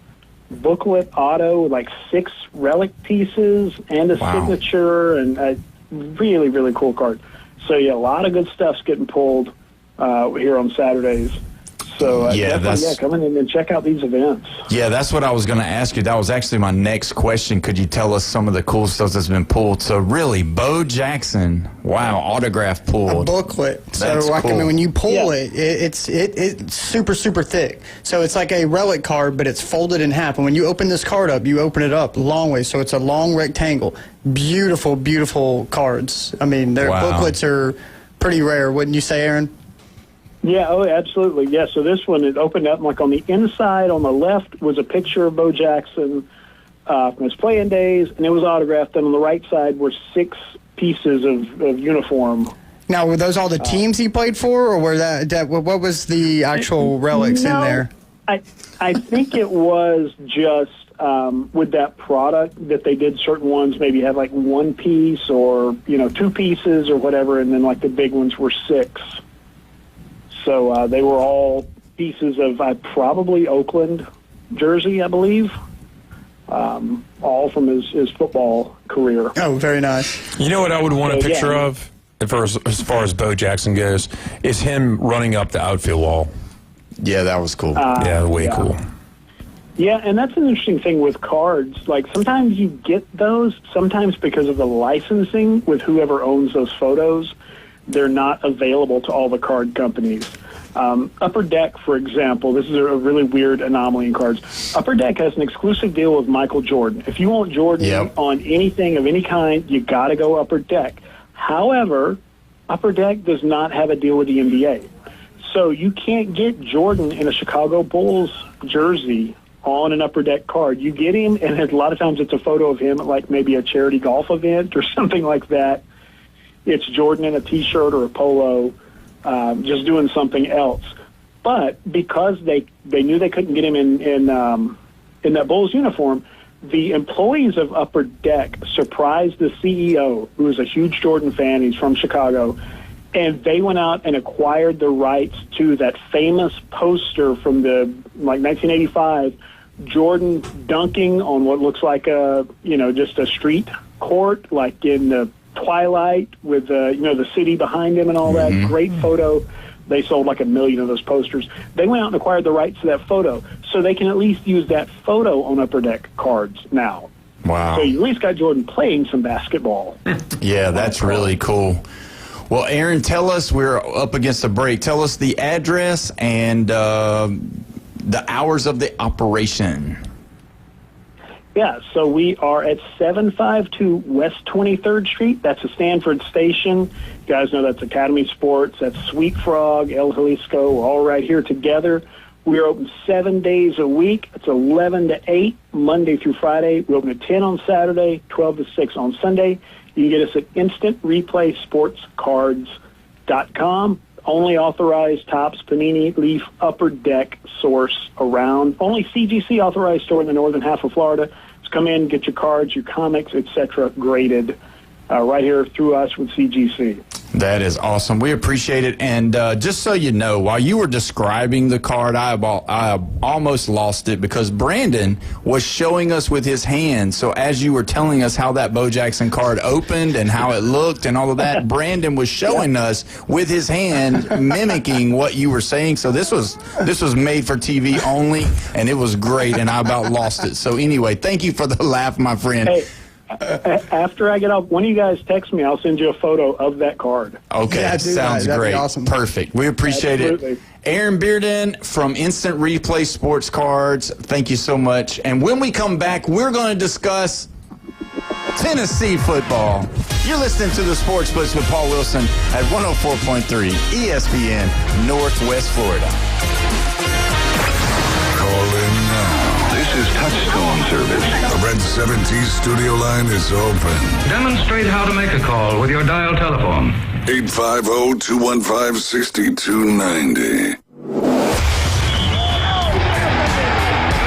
booklet auto with like 6 relic pieces and a signature, and a really, really cool card. So, yeah, a lot of good stuff's getting pulled here on Saturdays. So come in and check out these events. Yeah, that's what I was going to ask you. That was actually my next question. Could you tell us some of the cool stuff that's been pulled? So really, Bo Jackson, wow, autograph pulled. A booklet. That's so cool. when you pull it's super, super thick. So it's like a relic card, but it's folded in half. And when you open this card up, you open it up a long way. So it's a long rectangle. Beautiful, beautiful cards. I mean, their booklets are pretty rare, wouldn't you say, Aaron? Yeah, oh, absolutely. Yeah, so this one, it opened up, like on the inside, on the left, was a picture of Bo Jackson from his playing days, and it was autographed. And on the right side were 6 pieces of uniform. Now, were those all the teams he played for, or were what was the actual relics in there? I think it was just with that product that they did certain ones maybe have like 1 piece or, 2 pieces or whatever, and then like the big ones were 6. So they were all pieces of probably Oakland jersey, I believe, all from his football career. Oh, very nice. You know what I would want a picture of, as far as Bo Jackson goes, is him running up the outfield wall. Yeah, that was cool. Way cool. Yeah, and that's an interesting thing with cards. Like, sometimes you get those, sometimes because of the licensing with whoever owns those photos, they're not available to all the card companies. Upper Deck, for example, this is a really weird anomaly in cards. Upper Deck has an exclusive deal with Michael Jordan. If you want Jordan on anything of any kind, you got to go Upper Deck. However, Upper Deck does not have a deal with the NBA. So you can't get Jordan in a Chicago Bulls jersey on an Upper Deck card. You get him, and a lot of times it's a photo of him at like maybe a charity golf event or something like that. It's Jordan in a T-shirt or a polo, just doing something else. But because they knew they couldn't get him in that Bulls uniform, the employees of Upper Deck surprised the CEO, who is a huge Jordan fan. He's from Chicago, and they went out and acquired the rights to that famous poster from the 1985, Jordan dunking on what looks like just a street court, like in the Twilight with the city behind him and all that. Great photo. They sold like 1 million of those posters. They went out and acquired the rights to that photo, so they can at least use that photo on Upper Deck cards now. Wow. So you at least got Jordan playing some basketball. Yeah, that's really cool. Well, Aaron, tell us, we're up against the break. Tell us the address and the hours of the operation. Yeah, so we are at 752 West 23rd Street. That's a Stanford station. You guys know that's Academy Sports. That's Sweet Frog, El Jalisco. We're all right here together. We are open 7 days a week. It's 11 to 8, Monday through Friday. We open at 10 on Saturday, 12 to 6 on Sunday. You can get us at InstantReplaySportsCards.com. Only authorized Topps, Panini, Leaf, Upper Deck source around. Only CGC authorized store in the northern half of Florida. Just come in, get your cards, your comics, etc. graded right here through us with CGC. That is awesome. We appreciate it. And just so you know, while you were describing the card, I almost lost it because Brandon was showing us with his hand. So as you were telling us how that Bo Jackson card opened and how it looked and all of that, Brandon was showing us with his hand, mimicking what you were saying. So this was made for TV only, and it was great, and I about lost it. So anyway, thank you for the laugh, my friend. Hey. After I get off, one of you guys text me, I'll send you a photo of that card. Okay, sounds great. Awesome. Perfect. We appreciate it. Aaron Bearden from Instant Replay Sports Cards, thank you so much. And when we come back, we're going to discuss Tennessee football. You're listening to the Sports Blitz with Paul Wilson at 104.3 ESPN, Northwest Florida. Call in now. This is Touchstone service. The Red 70 studio line is open. Demonstrate how to make a call with your dial telephone. 850-215-6290.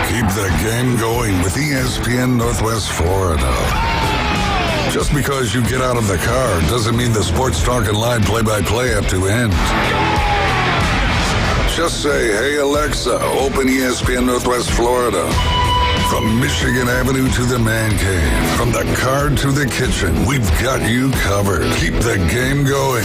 Keep the game going with ESPN Northwest Florida. Just because you get out of the car doesn't mean the Sports Talk and Line play-by-play have to end. Just say, hey, Alexa, open ESPN Northwest Florida. From Michigan Avenue to the Man Cave, from the car to the kitchen, we've got you covered. Keep the game going.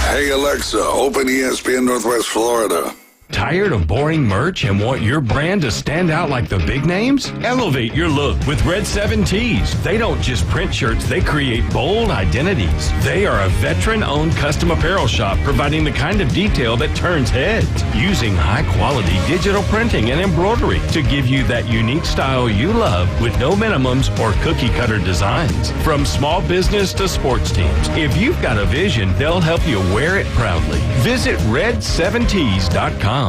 Hey, Alexa, open ESPN Northwest Florida. Tired of boring merch and want your brand to stand out like the big names? Elevate your look with Red 7 Tees. They don't just print shirts, they create bold identities. They are a veteran-owned custom apparel shop providing the kind of detail that turns heads, using high-quality digital printing and embroidery to give you that unique style you love with no minimums or cookie-cutter designs. From small business to sports teams, if you've got a vision, they'll help you wear it proudly. Visit red7tees.com.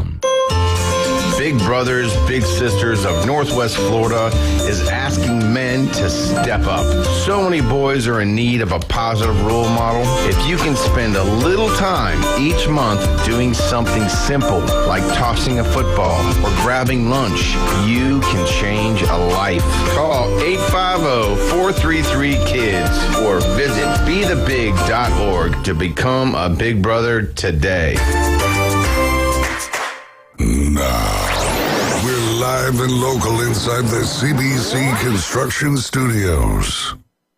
Big Brothers, Big Sisters of Northwest Florida is asking men to step up. So many boys are in need of a positive role model. If you can spend a little time each month doing something simple like tossing a football or grabbing lunch, you can change a life. Call 850-433-KIDS or visit BeTheBig.org to become a Big Brother today. Now, we're live and local inside the CBC Construction Studios.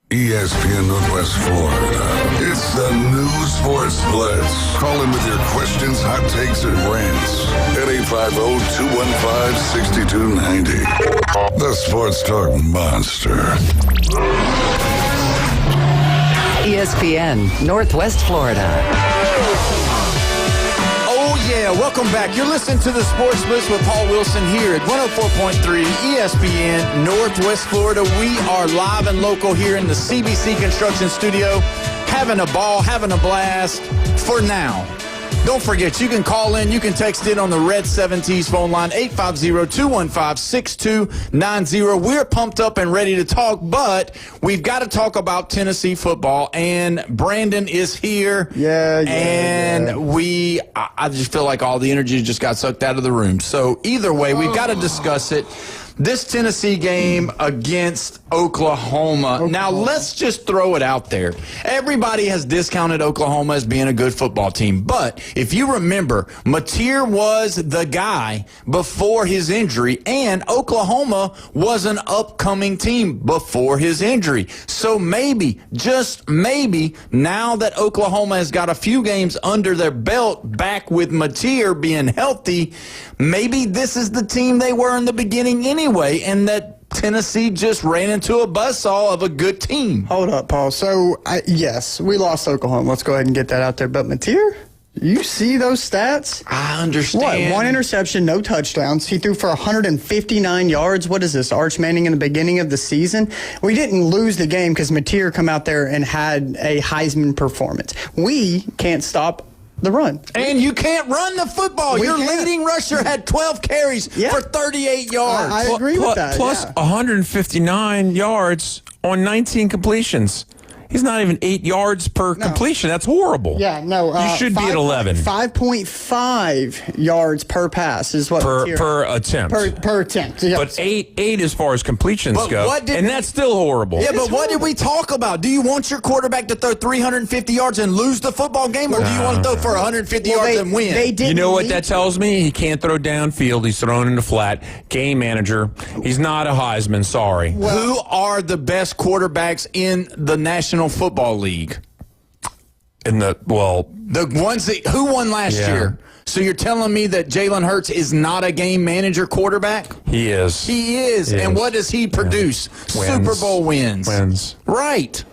ESPN Northwest Florida. It's the new Sports Blitz. Call in with your questions, hot takes, and rants at 850-215-6290. The Sports Talk Monster. ESPN Northwest Florida. Yeah, welcome back. You're listening to the Sports Blitz with Paul Wilson here at 104.3 ESPN Northwest Florida. We are live and local here in the CBC Construction Studio, having a ball, having a blast for now. Don't forget, you can call in, you can text in on the Red 7 Tees phone line, 850-215-6290. We're pumped up and ready to talk, but we've got to talk about Tennessee football, and Brandon is here. I just feel like all the energy just got sucked out of the room. So either way, we've got to discuss it. This Tennessee game against Oklahoma. Now, let's just throw it out there. Everybody has discounted Oklahoma as being a good football team. But if you remember, Mateer was the guy before his injury, and Oklahoma was an upcoming team before his injury. So maybe, just maybe, now that Oklahoma has got a few games under their belt back with Mateer being healthy, maybe this is the team they were in the beginning anyway, and that Tennessee just ran into a buzzsaw of a good team. Hold up, Paul. So, yes, we lost Oklahoma. Let's go ahead and get that out there. But Mateer, you see those stats? I understand. What? 1 interception, no touchdowns. He threw for 159 yards. What is this, Arch Manning in the beginning of the season? We didn't lose the game because Mateer come out there and had a Heisman performance. We can't stop the run. And you can't run the football. Your leading rusher had 12 carries for 38 yards. I agree with that. Plus 159 yards on 19 completions. He's not even 8 yards per completion. That's horrible. Yeah, no. You should be at 11. 5.5 yards per pass is what per attempt. Per attempt. Yes. But eight as far as completions go. And that's still horrible. Yeah, but what did we talk about? Do you want your quarterback to throw 350 yards and lose the football game, or do you want to throw for 150 yards and win? You know what that tells me? He can't throw downfield. He's throwing in the flat. Game manager. He's not a Heisman. Sorry. Who are the best quarterbacks in the National Football League? The ones who won last year. So you're telling me that Jalen Hurts is not a game manager quarterback? He is. He is. And what does he produce? Super Bowl wins. Right.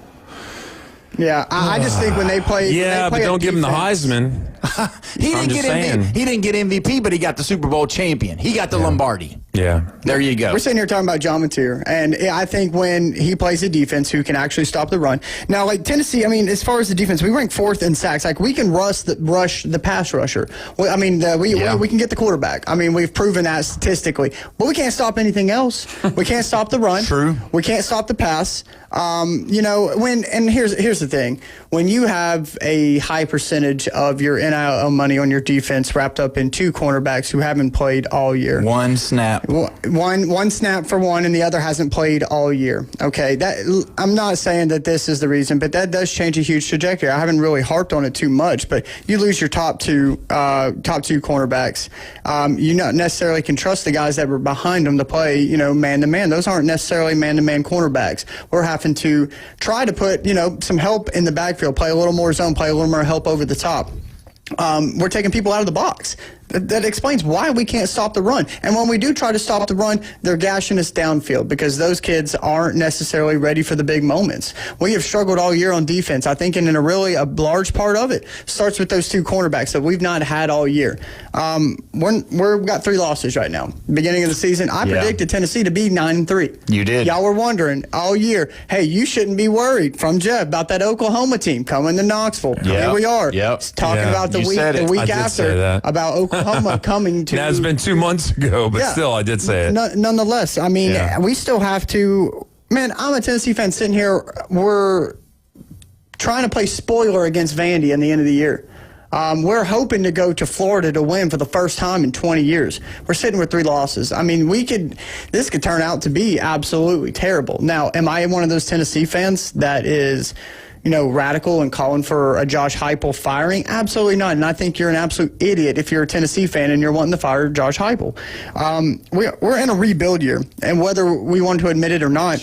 Yeah, I just think when they play. Yeah, but don't give him the Heisman. He didn't get MVP, but he got the Super Bowl champion. He got the Lombardi. Yeah. There you go. We're sitting here talking about John Mateer, and I think when he plays a defense who can actually stop the run. Now, like Tennessee, I mean, as far as the defense, we rank 4th in sacks. Like, we can rush the pass rusher. Well, I mean, we can get the quarterback. I mean, we've proven that statistically. But we can't stop anything else. We can't stop the run. True. We can't stop the pass. Here's the thing. When you have a high percentage of your NIL money on your defense wrapped up in 2 cornerbacks who haven't played all year. One snap. One snap for one, and the other hasn't played all year. Okay, I'm not saying that this is the reason, but that does change a huge trajectory. I haven't really harped on it too much, but you lose your top two cornerbacks. You not necessarily can trust the guys that were behind them to play, man to man. Those aren't necessarily man to man cornerbacks. We're having to try to put, some help in the backfield, play a little more zone, play a little more help over the top. We're taking people out of the box. That explains why we can't stop the run. And when we do try to stop the run, they're gashing us downfield because those kids aren't necessarily ready for the big moments. We have struggled all year on defense. I think a large part of it starts with those two cornerbacks that we've not had all year. We've got 3 losses right now. Beginning of the season, I predicted Tennessee to be 9-3. You did. Y'all were wondering all year, hey, you shouldn't be worried from Jeff about that Oklahoma team coming to Knoxville. Yep. Here we are. Yep. Talking about the week after about Oklahoma coming to. That's been 2 months ago, but still, I did say it. Nonetheless, I mean, we still have to. Man, I'm a Tennessee fan sitting here. We're trying to play spoiler against Vandy in the end of the year. We're hoping to go to Florida to win for the first time in 20 years. We're sitting with 3 losses. I mean, this could turn out to be absolutely terrible. Now, am I one of those Tennessee fans that is, radical and calling for a Josh Heupel firing? Absolutely not. And I think you're an absolute idiot if you're a Tennessee fan and you're wanting to fire Josh Heupel. We're in a rebuild year, and whether we want to admit it or not,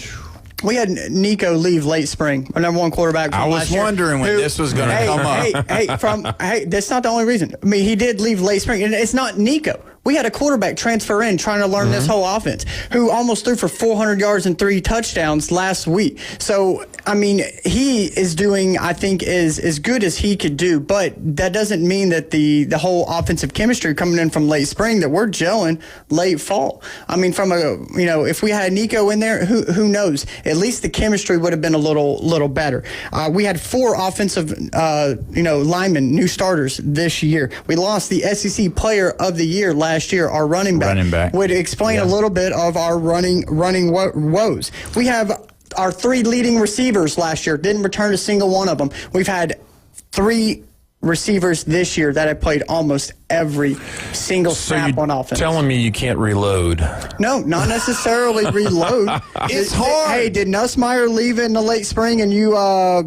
we had Nico leave late spring, our number 1 quarterback from last year. I was wondering when this was going to come up. That's not the only reason. I mean, he did leave late spring, and it's not Nico. We had a quarterback transfer in trying to learn this whole offense who almost threw for 400 yards and 3 touchdowns last week. So, I mean, he is doing, I think, as good as he could do. But that doesn't mean that the whole offensive chemistry coming in from late spring, that we're gelling late fall. I mean, if we had Nico in there, who knows? At least the chemistry would have been a little better. We had 4 offensive, linemen, new starters this year. We lost the SEC Player of the Year last year. Our running back would explain a little bit of our running woes. We have our 3 leading receivers last year didn't return a single one of them. We've had 3 receivers this year that have played almost every single snap on offense. Telling me you can't reload? No, not necessarily reload. It's hard. Hey, did Nussmeier leave in the late spring and you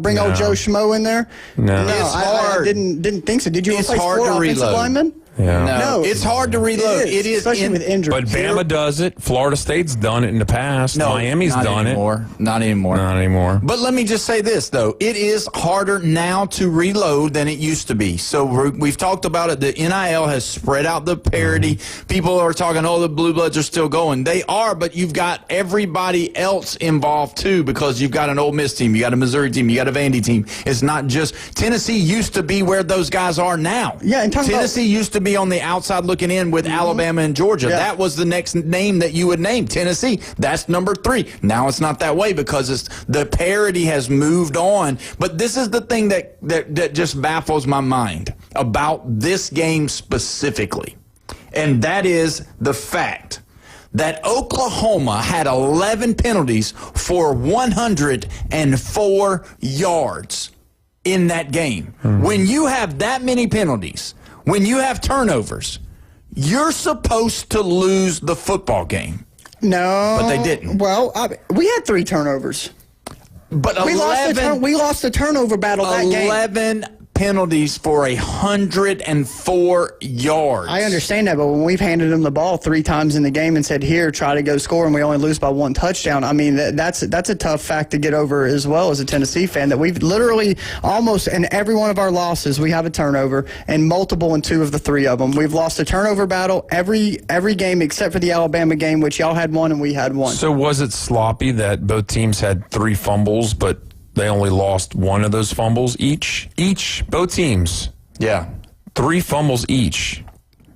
bring old Joe Schmo in there? No, it's hard. I didn't think so. Did you replace 4 offensive linemen? Yeah. No, it's hard to reload. It is, especially with injuries. But Bama does it. Florida State's done it in the past. No, Miami's done it. Not anymore. Not anymore. But let me just say this, though. It is harder now to reload than it used to be. So we've talked about it. The NIL has spread out the parity. People are talking, the Blue Bloods are still going. They are, but you've got everybody else involved, too, because you've got an Ole Miss team, you got a Missouri team, you got a Vandy team. It's not just – Tennessee used to be where those guys are now. Yeah, and Tennessee used to be on the outside looking in with Alabama and Georgia. Yeah. That was the next name that you would name, Tennessee. That's number 3. Now it's not that way because the parity has moved on. But this is the thing that just baffles my mind about this game specifically, and that is the fact that Oklahoma had 11 penalties for 104 yards in that game. When you have that many penalties, when you have turnovers, you're supposed to lose the football game. No. But they didn't. Well, we had 3 turnovers. But we lost the turnover battle that game. 11 penalties for 104 yards. I understand that, but when we've handed them the ball 3 times in the game and said, here, try to go score, and we only lose by 1 touchdown, I mean, that's a tough fact to get over as well as a Tennessee fan, that we've literally almost in every one of our losses, we have a turnover, and multiple in 2 of the 3 of them. We've lost a turnover battle every game except for the Alabama game, which y'all had 1 and we had 1. So was it sloppy that both teams had 3 fumbles, but they only lost 1 of those fumbles each? Both teams. Yeah. 3 fumbles each.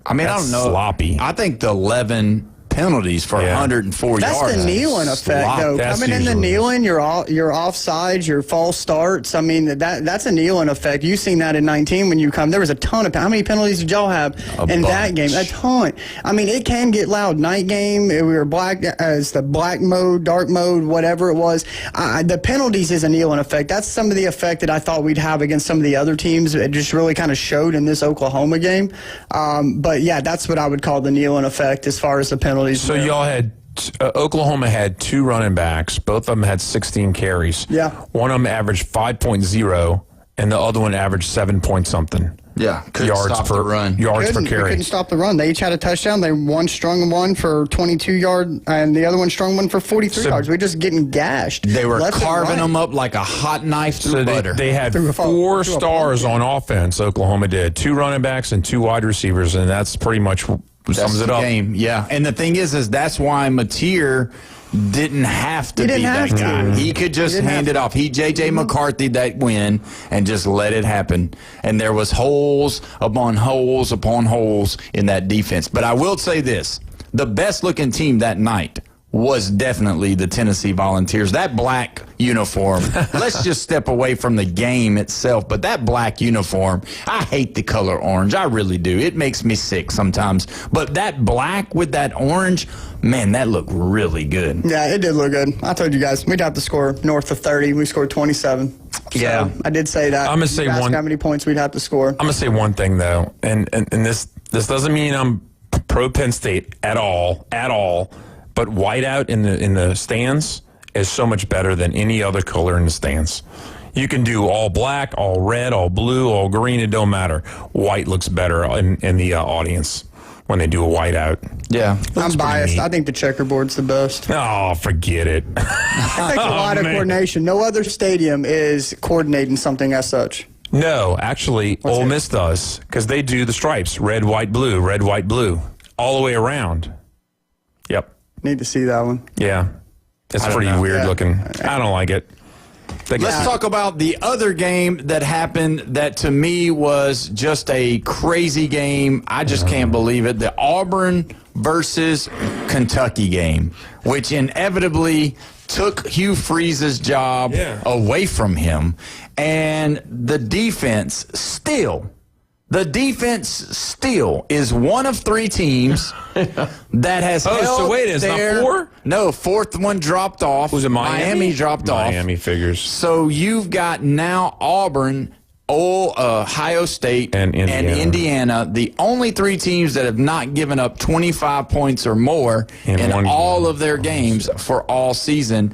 I mean, That's I don't know. Sloppy. I think the 11 penalties for 104 That's yards. That's the kneeling effect, though. Coming in the kneeling, your offsides, your false starts. I mean, that's a kneeling effect. You've seen that in 19 when you come. There was a ton of – how many penalties did y'all have in that game? A ton. I mean, it can get loud. Night game, we were black as the black mode, dark mode, whatever it was. The penalties is a kneeling effect. That's some of the effect that I thought we'd have against some of the other teams. It just really kind of showed in this Oklahoma game. But, yeah, that's what I would call the kneeling effect as far as the penalties. So y'all had Oklahoma had 2 running backs. Both of them had 16 carries. Yeah. One of them averaged 5.0, and the other one averaged 7 point something. Yeah, couldn't stop the run. Yards per We carry. couldn't stop the run. They each had a touchdown. One strung one for 22 yards, and the other one strung one for 43 yards. We're just getting gashed. They were left and carving right. them up like a hot knife through butter. They had Through a 4 through a stars ball. on offense, Oklahoma did. 2 running backs and 2 wide receivers, and that's pretty much sums it the up. game. Yeah, and the thing is that's why Mateer didn't have to He be didn't that have to. guy. He could just hand it off. He J.J. McCarthy that win and just let it happen. And there was holes upon holes upon holes in that defense. But I will say this. The best looking team that night was definitely the Tennessee Volunteers. That black uniform, let's just step away from the game itself, but that black uniform, I hate the color orange. I really do. It makes me sick sometimes. But that black with that orange, man, that looked really good. Yeah, it did look good. I told you guys, we'd have to score north of 30. We scored 27. Yeah. I did say that. I'm gonna say You asked one- how many points we'd have to score. I'm going to say one thing, though, and this doesn't mean I'm pro Penn State at all, but whiteout in the stands is so much better than any other color in the stands. You can do all black, all red, all blue, all green. It don't matter. White looks better in the audience when they do a whiteout. Yeah. I'm biased. I think the checkerboard's the best. Oh, forget it. It takes a lot of coordination. No other stadium is coordinating something as such. No, actually, Ole Miss does, because they do the stripes, red, white, blue, all the way around. Yep. Need to see that one. Yeah. It's I don't pretty know. weird Yeah. looking. I don't like it. Let's talk about the other game that happened that to me was just a crazy game. I just can't believe it. The Auburn versus Kentucky game, which inevitably took Hugh Freeze's job away from him. And the defense still is one of 3 teams that has held so wait, it's not 4? No, 4th one dropped off. Was it Miami? Miami dropped off. Miami figures. So you've got now Auburn, Ohio State, and Indiana, the only 3 teams that have not given up 25 points or more in all of their games for all season.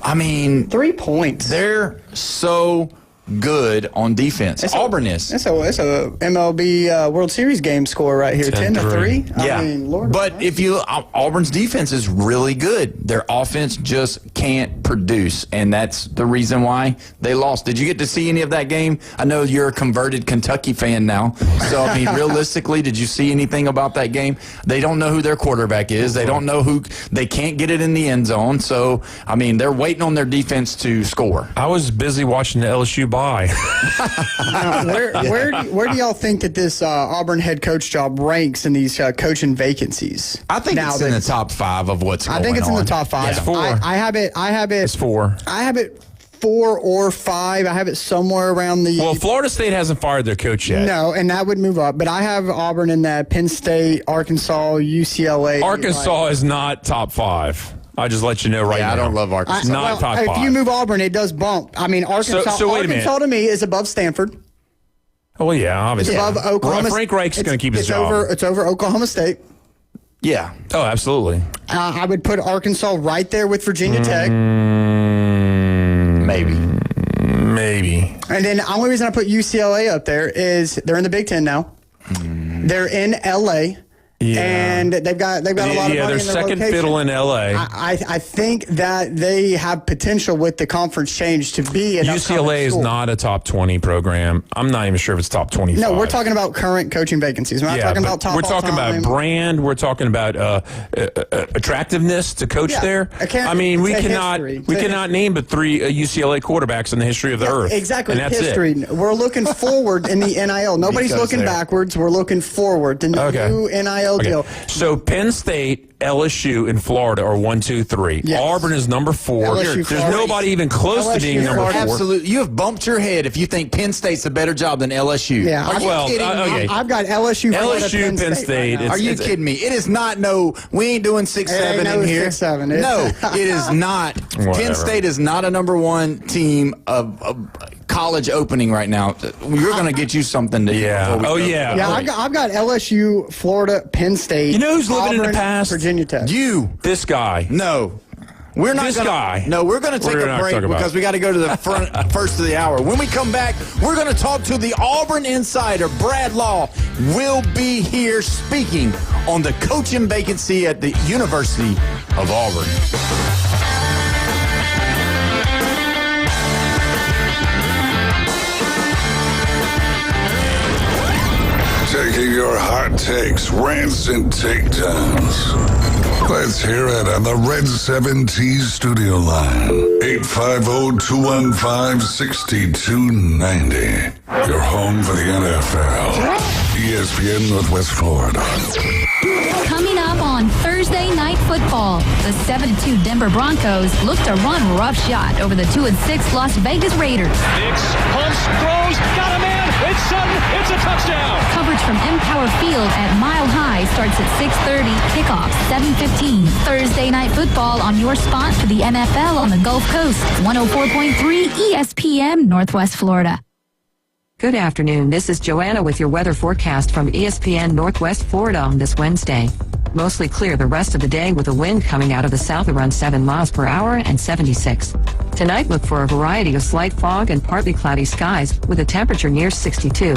I mean, 3 points. They're so good on defense. Auburn is. It's a MLB World Series game score right here, 10-3. Yeah, I mean, Lord. but if you Auburn's defense is really good. Their offense just can't produce, and that's the reason why they lost. Did you get to see any of that game? I know you're a converted Kentucky fan now, so I mean, realistically, did you see anything about that game? They don't know who their quarterback is. They don't know who. They can't get it in the end zone. So I mean, they're waiting on their defense to score. I was busy watching the LSU bye. Where do y'all think that this Auburn head coach job ranks in these coaching vacancies? I think it's in the top 5 of what's going on. I think it's in the top 5. It's 4. I have it. It's 4. I have it 4 or 5. I have it somewhere around the. Well, Florida State hasn't fired their coach yet. No, and that would move up. But I have Auburn in that. Penn State, Arkansas, UCLA. Arkansas is not top 5. I just let you know right now. I don't love Arkansas. It's not top 5. If you move Auburn, it does bump. I mean, Arkansas. So wait a minute. Arkansas to me is above Stanford. Oh, well, yeah, obviously. It's above Oklahoma. Frank Reich's going to keep his job. It's over Oklahoma State. Yeah. Oh, absolutely. I would put Arkansas right there with Virginia Tech. Maybe. And then the only reason I put UCLA up there is they're in the Big Ten now. They're in LA. Yeah. And they've got a lot of money they're in their second location. fiddle in LA. I think that they have potential with the conference change to be an UCLA is not a top 20 program. I'm not even sure if it's top 25. No, we're talking about current coaching vacancies. We're not talking about top. We're talking about brand. We're talking about attractiveness to coach there. I mean, we cannot name but 3 UCLA quarterbacks in the history of the earth. Exactly, and that's history. it. We're looking forward in the NIL. Nobody's looking backwards. We're looking forward. The new NIL deal. So Penn State, LSU, and Florida are 1, 2, 3. Yes. Auburn is number 4. LSU, There's nobody even close to being number 4. Absolutely. You have bumped your head if you think Penn State's a better job than LSU. Yeah. Are you kidding me? Okay. I've got LSU, Florida, LSU, Penn State. right now. Are you kidding me? It is not we ain't doing 6, 7 in here. 6-7. No, it is not. Penn State is not a number 1 team of college opening right now. We're going to get you something to Yeah. Yeah, I've got LSU, Florida, Penn State. You know who's living in the Auburn, past? Virginia Tech. You. This guy. No. We're not This gonna, guy. No, we're going to take We're a not break talking about because it. we got to go to the first of the hour. When we come back, we're going to talk to the Auburn insider. Brad Law will be here speaking on the coaching vacancy at the University of Auburn. Taking your hot takes, rants, and takedowns. Let's hear it on the Red 7T studio line. 850-215-6290. Your home for the NFL. ESPN Northwest Florida. Coming up on Thursday Night Football, the 7-2 Denver Broncos look to run roughshod over the 2-6 Las Vegas Raiders. Nix pumps, throws, got a man. It's Sutton. It's a touchdown. Coverage from Empower Field at Mile High starts at 6:30. Kickoff 7:15. Thursday Night Football on your spot for the NFL on the Gulf Coast. 104.3 ESPN Northwest Florida. Good afternoon. This is Joanna with your weather forecast from ESPN Northwest Florida on this Wednesday. Mostly clear the rest of the day with a wind coming out of the south around 7 miles per hour and 76. Tonight, look for a variety of slight fog and partly cloudy skies with a temperature near 62.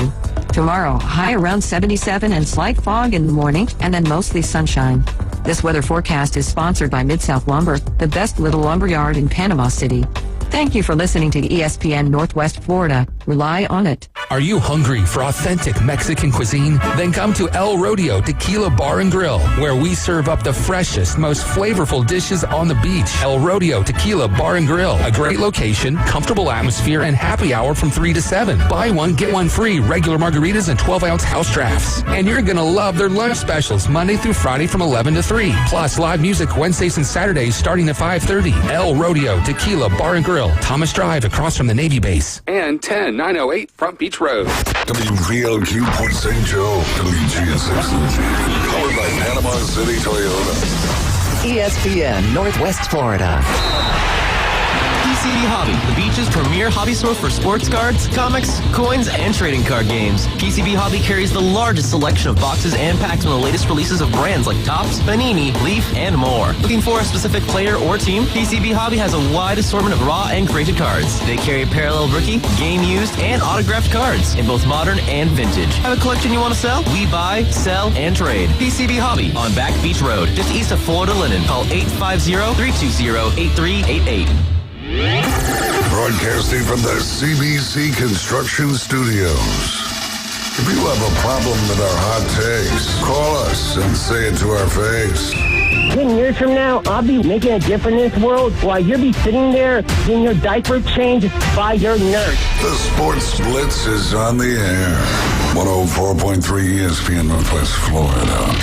Tomorrow, high around 77 and slight fog in the morning and then mostly sunshine. This weather forecast is sponsored by Mid-South Lumber, the best little lumber yard in Panama City. Thank you for listening to ESPN Northwest Florida. Rely on it. Are you hungry for authentic Mexican cuisine? Then come to El Rodeo Tequila Bar and Grill, where we serve up the freshest, most flavorful dishes on the beach. El Rodeo Tequila Bar and Grill, a great location, comfortable atmosphere, and happy hour from 3 to 7. Buy one, get one free, regular margaritas and 12-ounce house drafts. And you're going to love their lunch specials Monday through Friday from 11 to 3. Plus live music Wednesdays and Saturdays starting at 5:30. El Rodeo Tequila Bar and Grill, Thomas Drive across from the Navy base. And 10908 Front Beach Road. WVLQ Port St. Joe, WGSX. Powered by Panama City Toyota. ESPN Northwest Florida. PCB Hobby, the beach's premier hobby store for sports cards, comics, coins, and trading card games. PCB Hobby carries the largest selection of boxes and packs from the latest releases of brands like Topps, Panini, Leaf, and more. Looking for a specific player or team? PCB Hobby has a wide assortment of raw and graded cards. They carry parallel rookie, game used, and autographed cards in both modern and vintage. Have a collection you want to sell? We buy, sell, and trade. PCB Hobby on Back Beach Road, just east of Florida Linen. Call 850-320-8388. Broadcasting from the CBC Construction Studios. If you have a problem with our hot takes, call us and say it to our face. 10 years from now, I'll be making a difference in this world while you'll be sitting there getting your diaper changed by your nurse. The Sports Blitz is on the air. 104.3 ESPN Northwest Florida.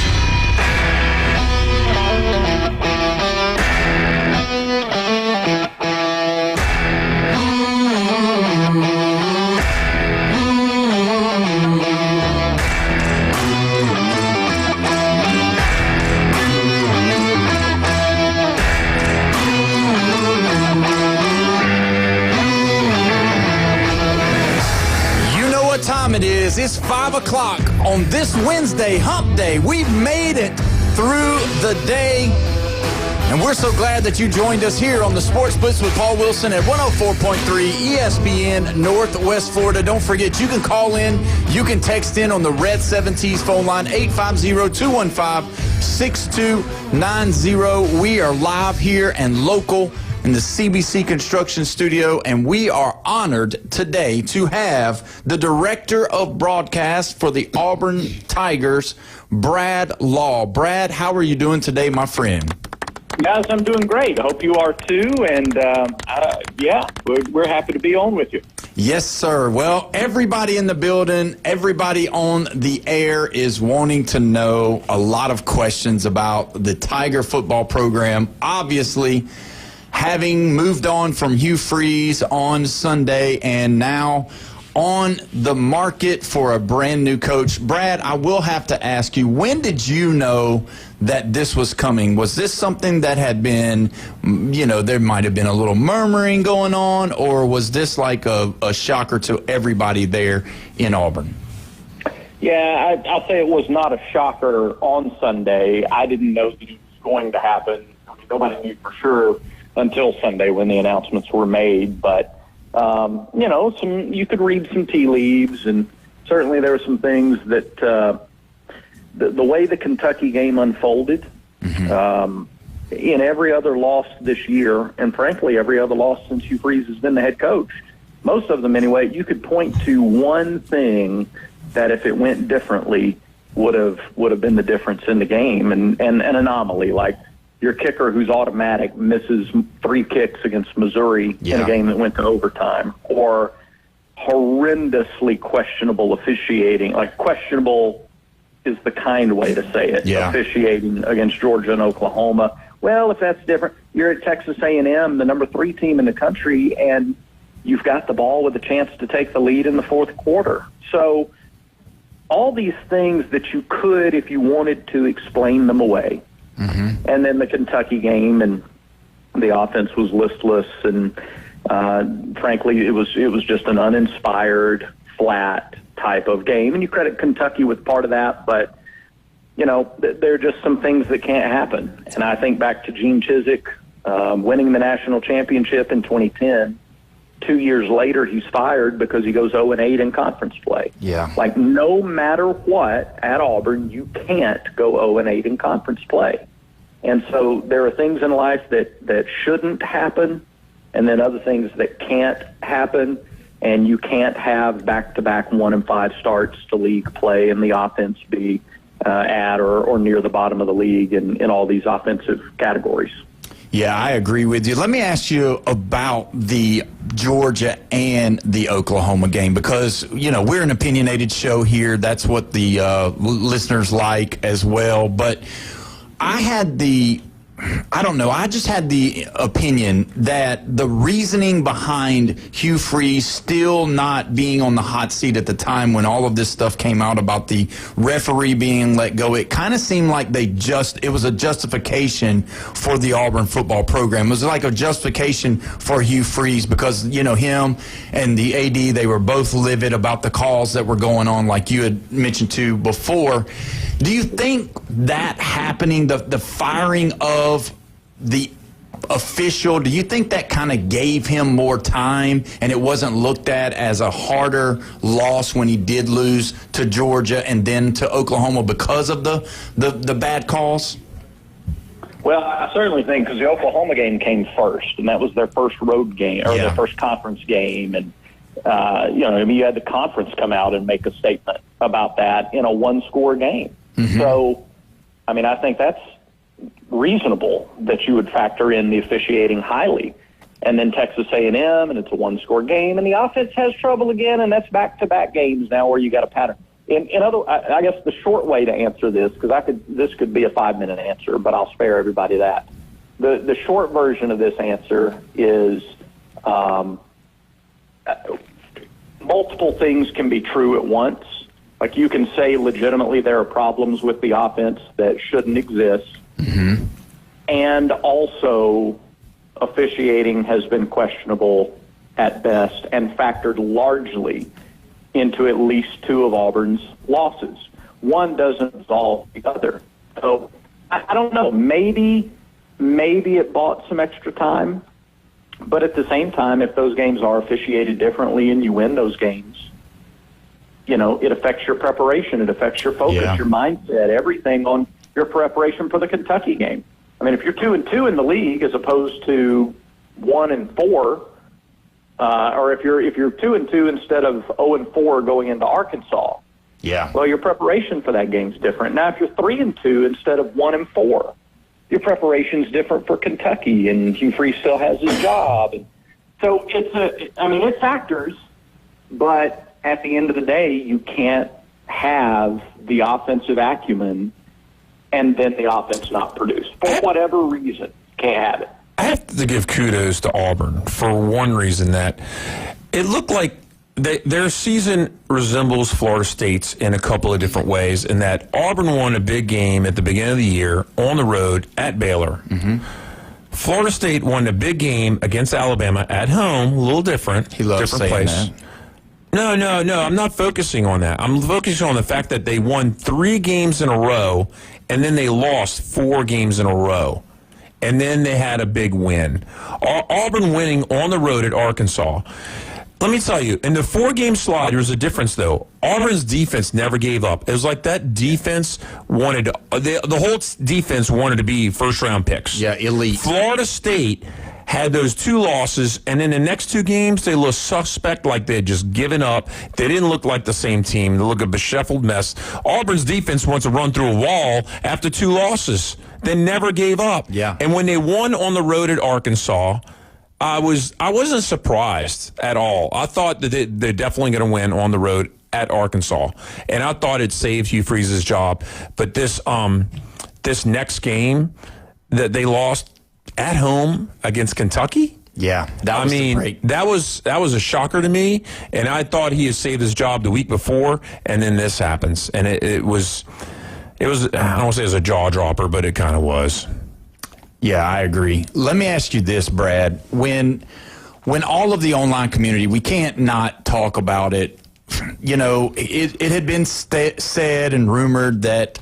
It is. It's 5 o'clock on this Wednesday, hump day. We've made it through the day, and we're so glad that you joined us here on the Sports Blitz with Paul Wilson at 104.3 ESPN Northwest Florida. Don't forget, you can call in, you can text in on the Red 7T's phone line, 850-215-6290. We are live here and local in the CBC Construction Studio, and we are honored today to have the Director of Broadcast for the Auburn Tigers, Brad Law. Brad, how are you doing today, my friend? Guys, I'm doing great. I hope you are too, and we're happy to be on with you. Yes, sir. Well, everybody in the building, everybody on the air is wanting to know a lot of questions about the Tiger football program. Obviously, having moved on from Hugh Freeze on Sunday and now on the market for a brand new coach. Brad, I will have to ask you, when did you know that this was coming? Was this something that had been, there might have been a little murmuring going on, or was this like a shocker to everybody there in Auburn? Yeah, I'll say it was not a shocker on Sunday. I didn't know that it was going to happen. I mean, nobody knew for sure until Sunday when the announcements were made. But, you could read some tea leaves, and certainly there were some things that the way the Kentucky game unfolded, in every other loss this year, and frankly every other loss since Hugh Freeze has been the head coach, most of them anyway, you could point to one thing that if it went differently would have been the difference in the game, and an anomaly like your kicker who's automatic misses 3 kicks against Missouri in a game that went to overtime, or horrendously questionable officiating. Like, questionable is the kind way to say it. Officiating against Georgia and Oklahoma. Well, if that's different, you're at Texas A&M, the number 3 team in the country, and you've got the ball with a chance to take the lead in the fourth quarter. So all these things that you could, if you wanted to, explain them away. And then the Kentucky game, and the offense was listless, and frankly, it was just an uninspired, flat type of game. And you credit Kentucky with part of that, but there are just some things that can't happen. And I think back to Gene Chizik winning the national championship in 2010. 2 years later, he's fired because he goes 0-8 in conference play. Like, no matter what, at Auburn, you can't go 0-8 in conference play. And so there are things in life that shouldn't happen, and then other things that can't happen, and you can't have back-to-back 1-5 starts to league play and the offense be at or near the bottom of the league in all these offensive categories. Yeah, I agree with you. Let me ask you about the Georgia and the Oklahoma game, because, we're an opinionated show here. That's what the listeners like as well. But I just had the opinion that the reasoning behind Hugh Freeze still not being on the hot seat at the time when all of this stuff came out about the referee being let go, it kind of seemed like it was a justification for the Auburn football program. It was like a justification for Hugh Freeze because, him and the AD, they were both livid about the calls that were going on, like you had mentioned to before. Do you think that happening, the firing of the official, do you think that kind of gave him more time and it wasn't looked at as a harder loss when he did lose to Georgia and then to Oklahoma because of the bad calls? Well, I certainly think because the Oklahoma game came first, and that was their first road game, or their first conference game, and you had the conference come out and make a statement about that in a one-score game. So, I think that's reasonable that you would factor in the officiating highly. And then Texas A&M, and it's a one-score game, and the offense has trouble again, and that's back-to-back games now where you got a pattern. I guess the short way to answer this, because this could be a 5-minute answer, but I'll spare everybody that. The short version of this answer is multiple things can be true at once. Like, you can say legitimately there are problems with the offense that shouldn't exist. And also officiating has been questionable at best and factored largely into at least 2 of Auburn's losses. One doesn't resolve the other. So I don't know. Maybe it bought some extra time. But at the same time, if those games are officiated differently and you win those games, it affects your preparation. It affects your focus, your mindset, everything on your preparation for the Kentucky game. If you're 2-2 in the league as opposed to 1-4, or if you're 2-2 instead of 0-4 going into Arkansas, well, your preparation for that game's different. Now, if you're 3-2 instead of 1-4, your preparation's different for Kentucky, and Hugh Freeze still has his job. And so it factors, but at the end of the day, you can't have the offensive acumen and then the offense not produce. For whatever reason, can't have it. I have to give kudos to Auburn for one reason, that it looked like their season resembles Florida State's in a couple of different ways, in that Auburn won a big game at the beginning of the year on the road at Baylor. Florida State won a big game against Alabama at home, a little different. He loves different saying place. that. No, I'm not focusing on that. I'm focusing on the fact that they won 3 games in a row, and then they lost 4 games in a row. and then they had a big win. Auburn winning on the road at Arkansas. Let me tell you, in the 4-game slide, there was a difference, though. Auburn's defense never gave up. It was like that defense wanted the whole defense wanted to be first-round picks. Yeah, elite. Florida State had those 2 losses, and in the next 2 games, they looked suspect, like they had just given up. They didn't look like the same team. They looked a beshuffled mess. Auburn's defense wants to run through a wall after 2 losses. They never gave up. Yeah. And when they won on the road at Arkansas, I wasn't surprised at all. I thought that they're definitely going to win on the road at Arkansas, and I thought it saved Hugh Freeze's job. But this next game that they lost at home against Kentucky, yeah, that was a shocker to me, and I thought he had saved his job the week before, and then this happens, and it was I don't want to say it was a jaw dropper, but it kind of was. Yeah, I agree. Let me ask you this, Brad. When all of the online community, we can't not talk about it. You know, it had been said and rumored that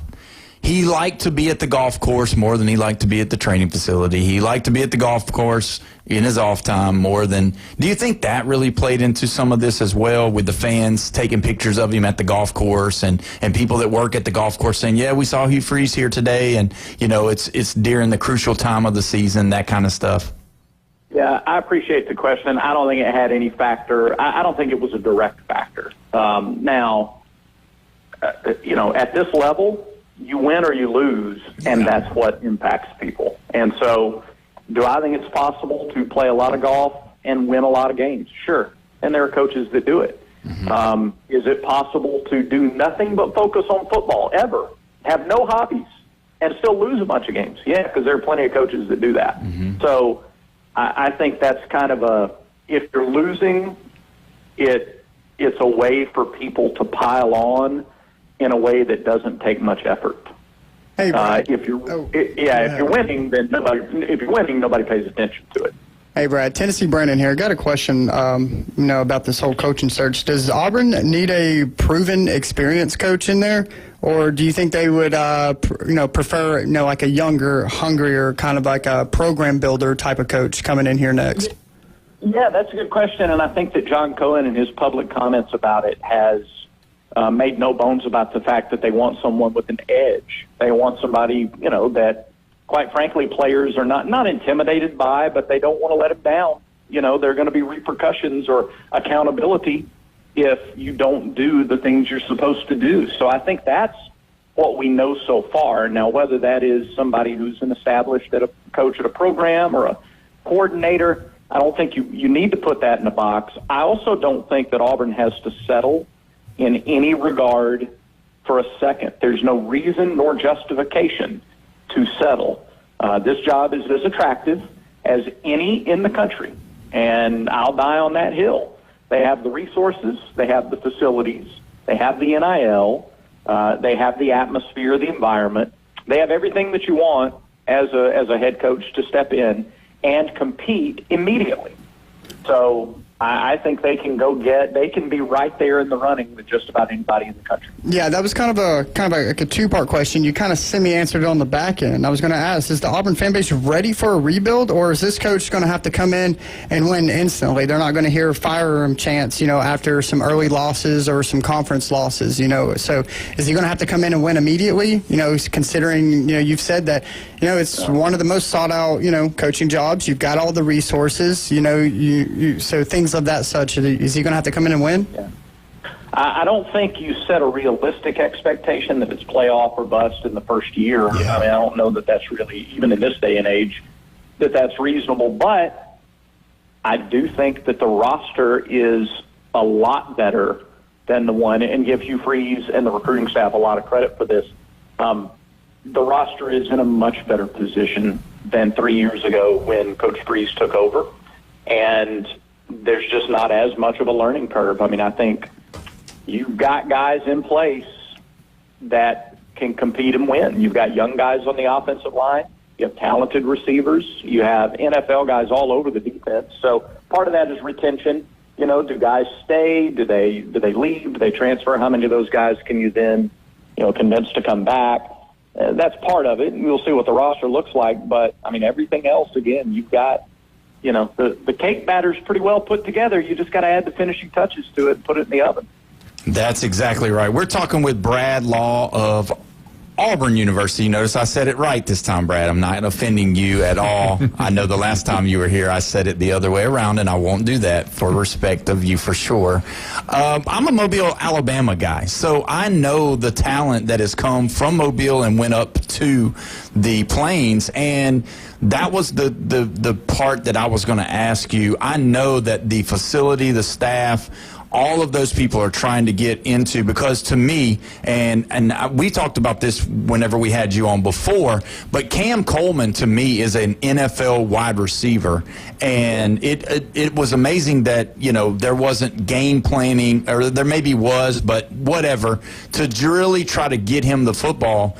he liked to be at the golf course more than he liked to be at the training facility. He liked to be at the golf course in his off time more than. Do you think that really played into some of this as well, with the fans taking pictures of him at the golf course and people that work at the golf course saying, yeah, we saw Hugh Freeze here today, and, you know, it's during the crucial time of the season, that kind of stuff? Yeah, I appreciate the question. I don't think it had any factor. I don't think it was a direct factor. Now, you know, at this level, you win or you lose, and that's what impacts people. And so, do I think it's possible to play a lot of golf and win a lot of games? Sure. And there are coaches that do it. Mm-hmm. Is it possible to do nothing but focus on football ever, have no hobbies, and still lose a bunch of games? Yeah, because there are plenty of coaches that do that. Mm-hmm. So I think that's kind of if you're losing, it's a way for people to pile on in a way that doesn't take much effort. Hey, Brad. If you're winning, then nobody pays attention to it. Hey, Brad. Tennessee Brandon here. Got a question, about this whole coaching search. Does Auburn need a proven, experienced coach in there, or do you think they would, prefer, like a younger, hungrier, kind of like a program builder type of coach coming in here next? Yeah, that's a good question, and I think that John Cohen in his public comments about it has made no bones about the fact that they want someone with an edge. They want somebody, that, quite frankly, players are not intimidated by, but they don't want to let him down. There are going to be repercussions or accountability if you don't do the things you're supposed to do. So I think that's what we know so far. Now, whether that is somebody who's an established coach at a program or a coordinator, I don't think you need to put that in a box. I also don't think that Auburn has to settle in any regard for a second. There's no reason nor justification to settle. This job is as attractive as any in the country, and I'll die on that hill. They have the resources, they have the facilities, they have the NIL, they have the atmosphere, the environment. They have everything that you want as a head coach to step in and compete immediately. So I think they can be right there in the running with just about anybody in the country. Yeah, that was kind of a two-part question. You kind of semi-answered it on the back end. I was going to ask, is the Auburn fan base ready for a rebuild, or is this coach going to have to come in and win instantly? They're not going to hear fire him chants, after some early losses or some conference losses, So is he going to have to come in and win immediately? Considering, you've said that, it's one of the most sought-out, coaching jobs. You've got all the resources, so things of that such. Is he going to have to come in and win? Yeah. I don't think you set a realistic expectation that it's playoff or bust in the first year. Yeah. I mean, I don't know that that's really, even in this day and age, that's reasonable. But I do think that the roster is a lot better than the one, and give Hugh Freeze and the recruiting staff a lot of credit for this. The roster is in a much better position than 3 years ago when Coach Freeze took over. And there's just not as much of a learning curve. I mean, I think you've got guys in place that can compete and win. You've got young guys on the offensive line. You have talented receivers. You have NFL guys all over the defense. So part of that is retention. Do guys stay? Do they leave? Do they transfer? How many of those guys can you then, convince to come back? that's part of it. We'll see what the roster looks like. But, I mean, everything else, again, you've got, the cake batter's pretty well put together. You just got to add the finishing touches to it and put it in the oven. That's exactly right. We're talking with Brad Law of Auburn University. Notice I said it right this time, Brad. I'm not offending you at all. I know the last time you were here, I said it the other way around, and I won't do that for respect of you for sure. I'm a Mobile, Alabama guy, so I know the talent that has come from Mobile and went up to the Plains, and that was the part that I was going to ask you. I know that the facility, the staff, all of those people are trying to get into, because to me, and we talked about this whenever we had you on before, but Cam Coleman to me is an NFL wide receiver, and it was amazing that there wasn't game planning, or there maybe was, but whatever, to really try to get him the football.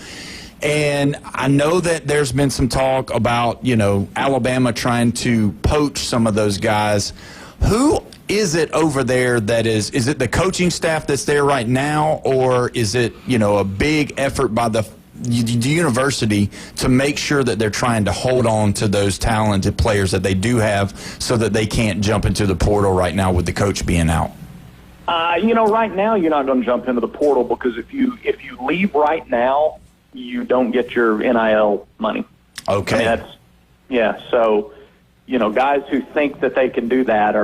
And I know that there's been some talk about Alabama trying to poach some of those guys. Who is it over there that is it the coaching staff that's there right now, or is it, a big effort by the university to make sure that they're trying to hold on to those talented players that they do have so that they can't jump into the portal right now with the coach being out? Right now you're not going to jump into the portal, because if you leave right now, you don't get your NIL money. Okay. I mean, so, guys who think that they can do that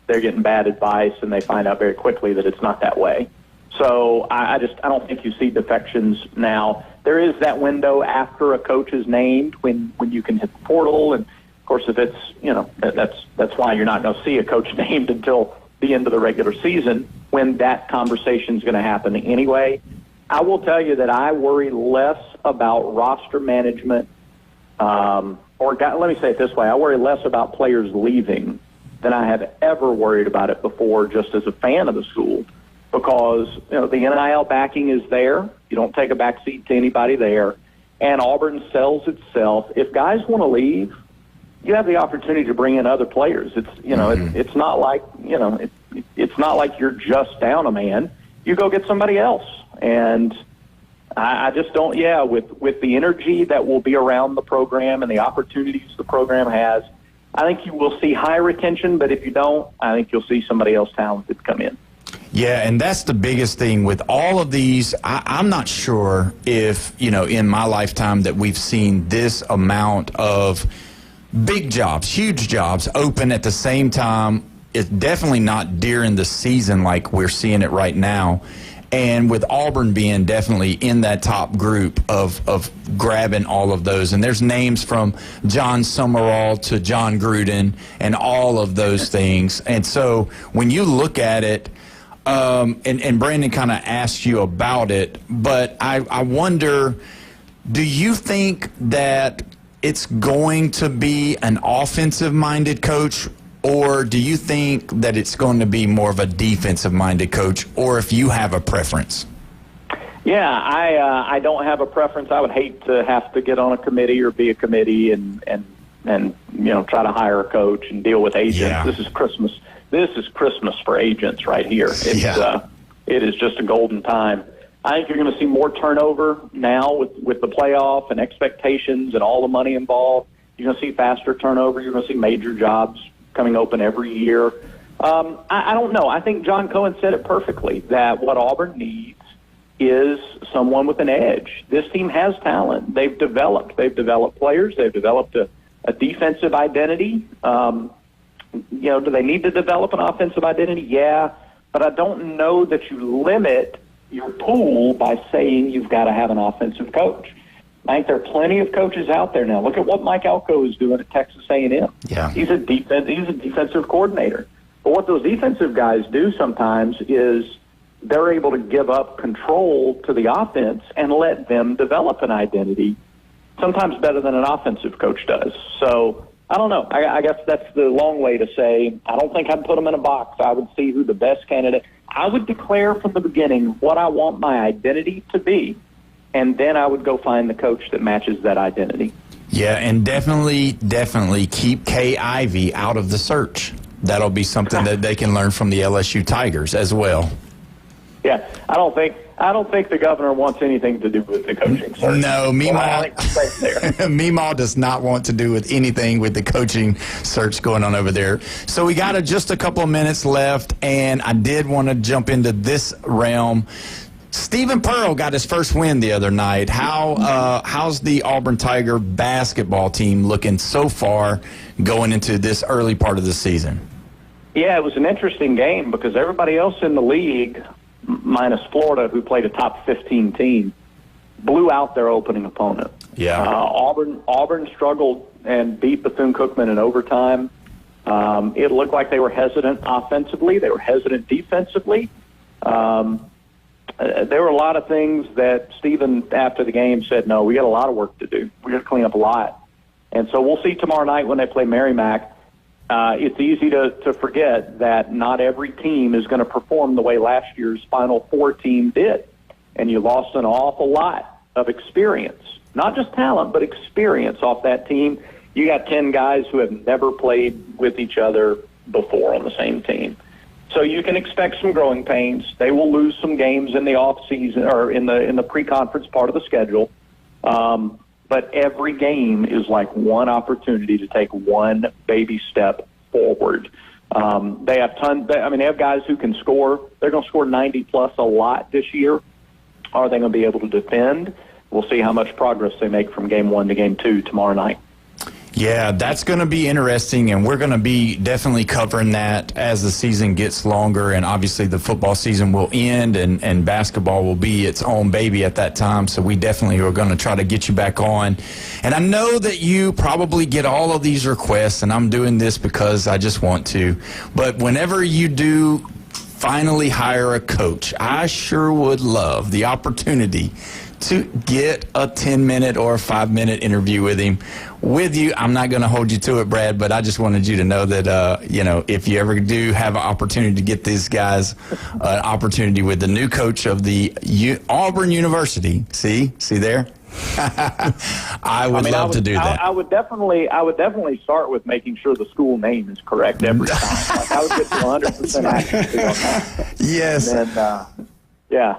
they're getting bad advice, and they find out very quickly that it's not that way. So I don't think you see defections now. There is that window after a coach is named when you can hit the portal, and of course if it's that's why you're not going to see a coach named until the end of the regular season, when that conversation is going to happen anyway. I will tell you that I worry less about roster management, let me say it this way: I worry less about players leaving than I have ever worried about it before, just as a fan of the school, because the NIL backing is there. You don't take a back seat to anybody there, and Auburn sells itself. If guys want to leave, you have the opportunity to bring in other players. It's it's not like it's not like you're just down a man. You go get somebody else, and I just don't. Yeah, with the energy that will be around the program and the opportunities the program has, I think you will see high retention, but if you don't, I think you'll see somebody else talented come in. Yeah, and that's the biggest thing with all of these. I'm not sure if, in my lifetime that we've seen this amount of big jobs, huge jobs open at the same time. It's definitely not during the season like we're seeing it right now. And with Auburn being definitely in that top group of grabbing all of those. And there's names from John Summerall to John Gruden and all of those things. And so when you look at it, and Brandon kind of asked you about it, but I wonder, do you think that it's going to be an offensive-minded coach, or do you think that it's going to be more of a defensive-minded coach, or if you have a preference? Yeah, I don't have a preference. I would hate to have to get on a committee or be a committee and try to hire a coach and deal with agents. Yeah. This is Christmas. This is Christmas for agents right here. It is just a golden time. I think you're going to see more turnover now with the playoff and expectations and all the money involved. You're going to see faster turnover. You're going to see major jobs coming open every year. I don't know. I think John Cohen said it perfectly, that what Auburn needs is someone with an edge. This team has talent. They've developed players. They've developed a defensive identity. Do they need to develop an offensive identity? Yeah, but I don't know that you limit your pool by saying you've got to have an offensive coach. I think there are plenty of coaches out there now. Look at what Mike Elko is doing at Texas A&M. Yeah. He's a defensive coordinator. But what those defensive guys do sometimes is they're able to give up control to the offense and let them develop an identity, sometimes better than an offensive coach does. So I don't know. I guess that's the long way to say I don't think I'd put them in a box. I would see who the best candidate. I would declare from the beginning what I want my identity to be, and then I would go find the coach that matches that identity. Yeah, and definitely keep Kay Ivey out of the search. That'll be something that they can learn from the LSU Tigers as well. Yeah, I don't think I don't think the governor wants anything to do with the coaching search. No, Meemaw does not want to do with anything with the coaching search going on over there. So we got just a couple of minutes left, and I did want to jump into this realm. Stephen Pearl got his first win the other night. How's the Auburn Tiger basketball team looking so far going into this early part of the season? Yeah, it was an interesting game because everybody else in the league, minus Florida, who played a top 15 team, blew out their opening opponent. Yeah. Auburn struggled and beat Bethune-Cookman in overtime. It looked like they were hesitant offensively. They were hesitant defensively. There were a lot of things that Stephen, after the game, said, no, we got a lot of work to do. We got to clean up a lot. And so we'll see tomorrow night when they play Merrimack. It's easy to forget that not every team is going to perform the way last year's Final Four team did. And you lost an awful lot of experience, not just talent, but experience off that team. You got 10 guys who have never played with each other before on the same team. So you can expect some growing pains. They will lose some games in the off season or in the pre-conference part of the schedule. But every game is like one opportunity to take one baby step forward. They have they have guys who can score. They're going to score 90 plus a lot this year. Are they going to be able to defend? We'll see how much progress they make from game 1 to game 2 tomorrow night. Yeah, that's going to be interesting, and we're going to be definitely covering that as the season gets longer, and obviously the football season will end, and basketball will be its own baby at that time, so we definitely are going to try to get you back on. And I know that you probably get all of these requests, and I'm doing this because I just want to, but whenever you do finally hire a coach, I sure would love the opportunity to get a 10-minute or a 5-minute interview with you. I'm not going to hold you to it, Brad, but I just wanted you to know that, if you ever do have an opportunity to get these guys an opportunity with the new coach of the Auburn University, see there? I would love to do that. I would definitely start with making sure the school name is correct every time. Like, I would get to 100% accuracy on that. Yes. And then, yeah.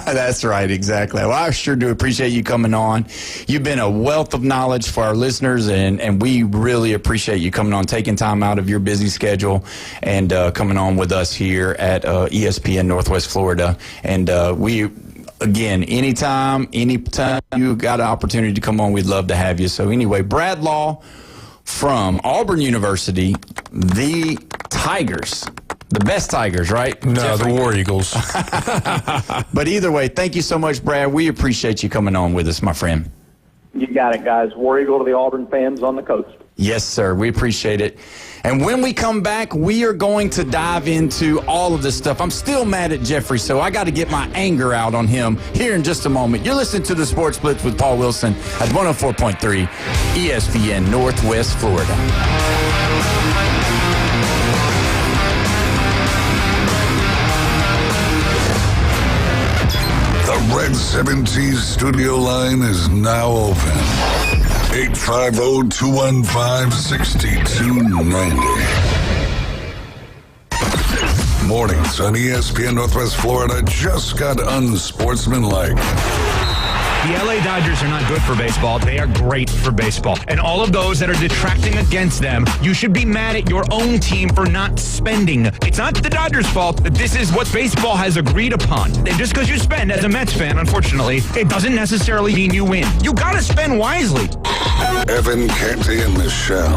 That's right, exactly. Well, I sure do appreciate you coming on. You've been a wealth of knowledge for our listeners, and we really appreciate you coming on, taking time out of your busy schedule, and coming on with us here at ESPN Northwest Florida. And again, anytime you got an opportunity to come on, we'd love to have you. So anyway, Brad Law from Auburn University, the Tigers. The best Tigers, right? No, Jeffrey? the War Eagles. But either way, thank you so much, Brad. We appreciate you coming on with us, my friend. You got it, guys. War Eagle to the Auburn fans on the coast. Yes, sir. We appreciate it. And when we come back, we are going to dive into all of this stuff. I'm still mad at Jeffrey, so I got to get my anger out on him here in just a moment. You're listening to the Sports Blitz with Paul Wilson at 104.3 ESPN Northwest Florida. The Red 7T studio line is now open. 850-215-6290. Mornings on ESPN Northwest Florida just got unsportsmanlike. The LA Dodgers are not good for baseball. They are great for baseball. And all of those that are detracting against them, you should be mad at your own team for not spending. It's not the Dodgers' fault. This is what baseball has agreed upon. And just because you spend as a Mets fan, unfortunately, it doesn't necessarily mean you win. You got to spend wisely. Evan, Canty, and Michelle.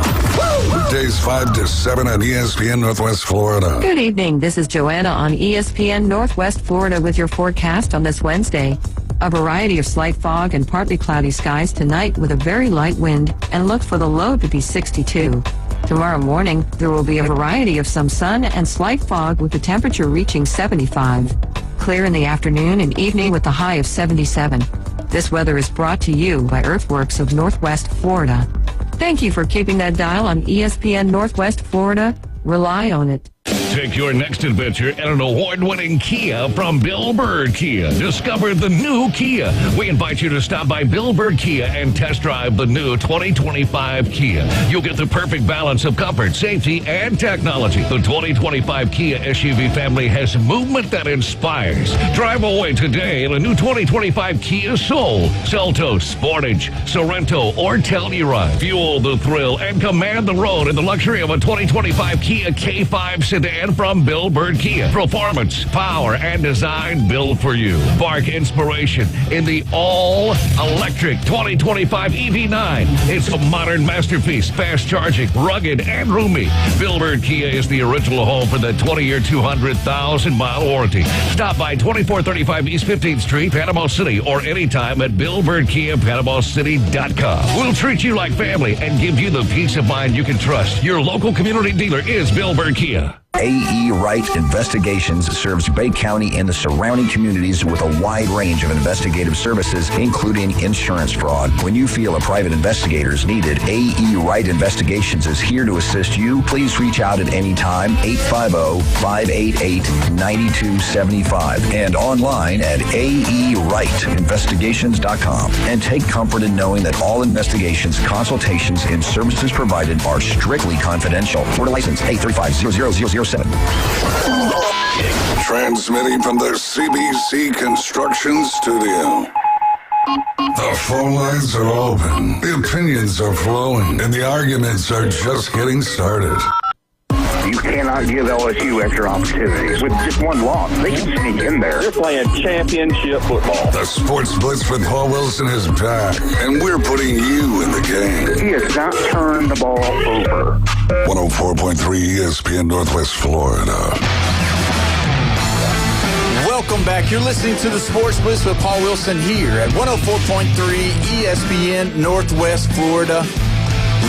Weekdays 5 to 7 on ESPN Northwest Florida. Good evening. This is Joanna on ESPN Northwest Florida with your forecast on this Wednesday. A variety of slight fog and partly cloudy skies tonight with a very light wind, and look for the low to be 62. Tomorrow morning, there will be a variety of some sun and slight fog with the temperature reaching 75. Clear in the afternoon and evening with the high of 77. This weather is brought to you by Earthworks of Northwest Florida. Thank you for keeping that dial on ESPN Northwest Florida. Rely on it. Take your next adventure in an award-winning Kia from Bill Bird Kia. Discover the new Kia. We invite you to stop by Bill Bird Kia and test drive the new 2025 Kia. You'll get the perfect balance of comfort, safety, and technology. The 2025 Kia SUV family has movement that inspires. Drive away today in a new 2025 Kia Soul, Seltos, Sportage, Sorrento, or Telluride. Fuel the thrill and command the road in the luxury of a 2025 Kia K5 sedan from Bill Bird Kia. Performance, power, and design built for you. Spark inspiration in the all-electric 2025 EV9. It's a modern masterpiece, fast charging, rugged, and roomy. Bill Bird Kia is the original home for the 20-year, 200,000-mile warranty. Stop by 2435 East 15th Street, Panama City, or anytime at BillBirdKia.PanamaCity.com. We'll treat you like family and give you the peace of mind you can trust. Your local community dealer is Bill Bird Kia. A.E. Wright Investigations serves Bay County and the surrounding communities with a wide range of investigative services, including insurance fraud. When you feel a private investigator is needed, A.E. Wright Investigations is here to assist you. Please reach out at any time, 850-588-9275, and online at aewrightinvestigations.com. And take comfort in knowing that all investigations, consultations, and services provided are strictly confidential. Florida license A350007. Transmitting from the CBC Construction Studio. The phone lines are open, the opinions are flowing, and the arguments are just getting started. You cannot give LSU extra opportunities. With just one loss, they can sneak in there. They're playing championship football. The Sports Blitz with Paul Wilson is back, and we're putting you in the game. He has not turned the ball over. 104.3 ESPN Northwest Florida. Welcome back. You're listening to the Sports Blitz with Paul Wilson here at 104.3 ESPN Northwest Florida.